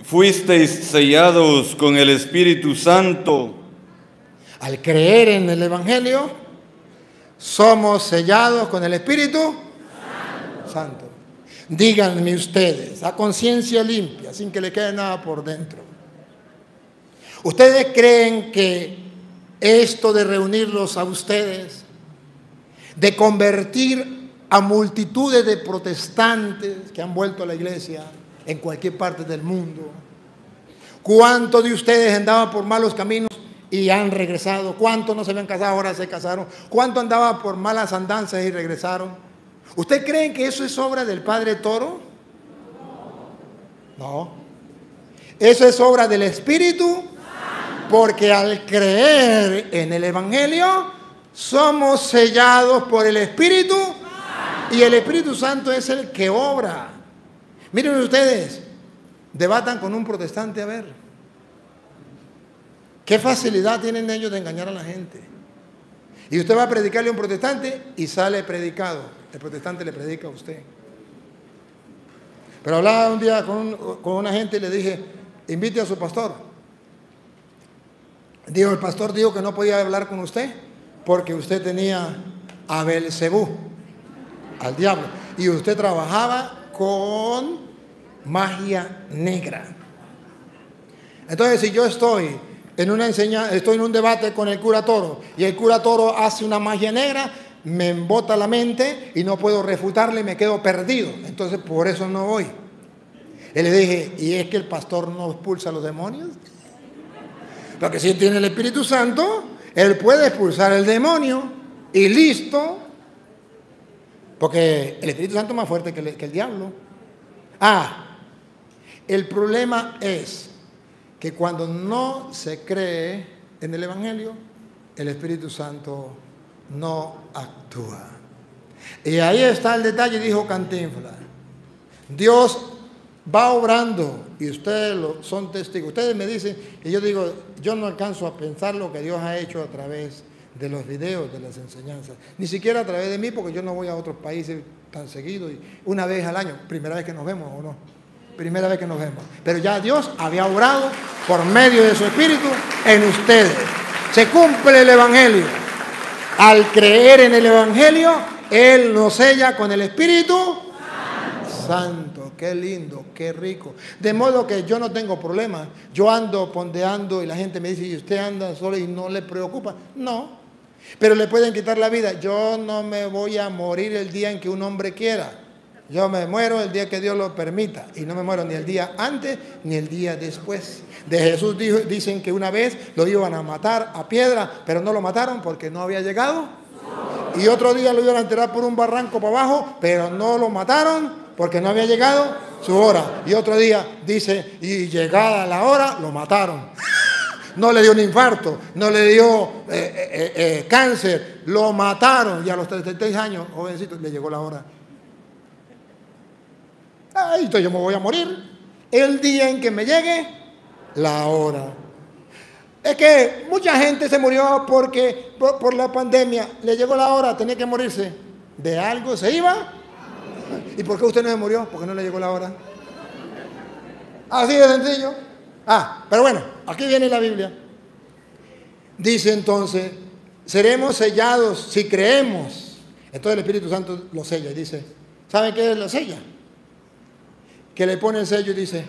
Fuisteis sellados con el Espíritu Santo. Al creer en el Evangelio, somos sellados con el Espíritu Santo. Díganme ustedes, a conciencia limpia, sin que le quede nada por dentro, ¿ustedes creen que esto de reunirlos a ustedes, de convertir a multitudes de protestantes que han vuelto a la iglesia en cualquier parte del mundo, cuántos de ustedes andaban por malos caminos y han regresado? ¿Cuántos no se habían casado, ahora se casaron? ¿Cuántos andaban por malas andanzas y regresaron? ¿Usted cree que eso es obra del Padre Toro? No. Eso es obra del Espíritu, porque al creer en el Evangelio somos sellados por el Espíritu y el Espíritu Santo es el que obra. Miren ustedes, debatan con un protestante a ver. ¿Qué facilidad tienen ellos de engañar a la gente? Y usted va a predicarle a un protestante y sale predicado. El protestante le predica a usted. Pero hablaba un día con una gente y le dije, invite a su pastor. Dijo, el pastor dijo que no podía hablar con usted porque usted tenía a Belcebú, al diablo, y usted trabajaba con magia negra. Entonces, si yo estoy en un debate con el cura Toro y el cura Toro hace una magia negra, me embota la mente y no puedo refutarle y me quedo perdido. Entonces, por eso no voy. Y le dije, ¿y es que el pastor no expulsa a los demonios? Porque si él tiene el Espíritu Santo, él puede expulsar el demonio y listo. Porque el Espíritu Santo es más fuerte que el diablo. El problema es que cuando no se cree en el Evangelio, el Espíritu Santo no actúa. Y ahí está el detalle, dijo Cantinflas. Dios va obrando y ustedes son testigos. Ustedes me dicen, y yo digo, yo no alcanzo a pensar lo que Dios ha hecho a través de los videos, de las enseñanzas. Ni siquiera a través de mí, porque yo no voy a otros países tan seguido. Y una vez al año, primera vez que nos vemos o no. Primera vez que nos vemos. Pero ya Dios había obrado por medio de su Espíritu en ustedes. Se cumple el Evangelio. Al creer en el Evangelio, Él nos sella con el Espíritu Santo. Qué lindo, qué rico. De modo que yo no tengo problema. Yo ando pondeando y la gente me dice, ¿y usted anda solo y no le preocupa? No. Pero le pueden quitar la vida. Yo no me voy a morir el día en que un hombre quiera. Yo me muero el día que Dios lo permita. Y no me muero ni el día antes ni el día después. De Jesús dicen que una vez lo iban a matar a piedra, pero no lo mataron porque no había llegado. Y otro día lo iban a enterrar por un barranco para abajo, pero no lo mataron porque no había llegado su hora. Y otro día dice, y llegada la hora, lo mataron. No le dio un infarto, no le dio cáncer, lo mataron. Y a los 36 años, jovencito, le llegó la hora. Entonces yo me voy a morir el día en que me llegue la hora. Es que mucha gente se murió porque por la pandemia le llegó la hora, tenía que morirse. De algo se iba. ¿Y por qué usted no se murió? Porque no le llegó la hora. Así de sencillo. Pero bueno, aquí viene la Biblia. Dice entonces, seremos sellados si creemos. Entonces el Espíritu Santo lo sella y dice, ¿saben qué lo sella? Que le pone el sello y dice,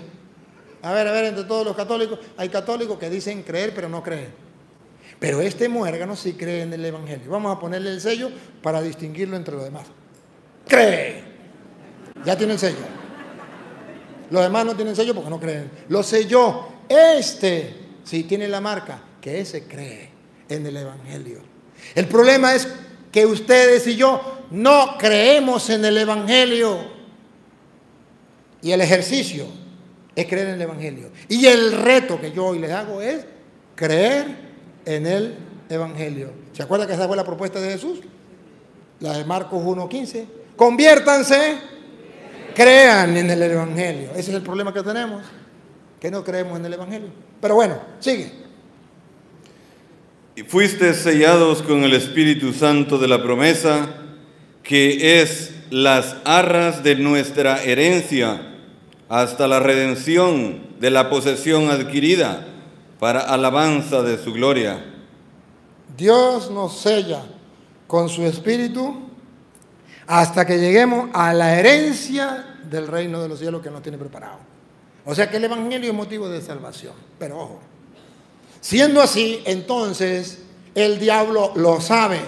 a ver, entre todos los católicos, hay católicos que dicen creer pero no creen. Pero este muérgano sí cree en el Evangelio. Vamos a ponerle el sello para distinguirlo entre los demás. Cree. Ya tiene el sello. Los demás no tienen sello porque no creen. Lo selló. Este sí tiene la marca, que ese cree en el Evangelio. El problema es que ustedes y yo no creemos en el Evangelio. Y el ejercicio es creer en el Evangelio. Y el reto que yo hoy les hago es creer en el Evangelio. ¿Se acuerdan que esa fue la propuesta de Jesús? La de Marcos 1:15. Conviértanse, crean en el Evangelio. Ese es el problema que tenemos, que no creemos en el Evangelio. Pero bueno, sigue. Y fuisteis sellados con el Espíritu Santo de la promesa, que es las arras de nuestra herencia, hasta la redención de la posesión adquirida, para alabanza de su gloria. Dios nos sella con su Espíritu hasta que lleguemos a la herencia del reino de los cielos que nos tiene preparado. O sea que el Evangelio es motivo de salvación. Pero ojo, siendo así, entonces el diablo lo sabe.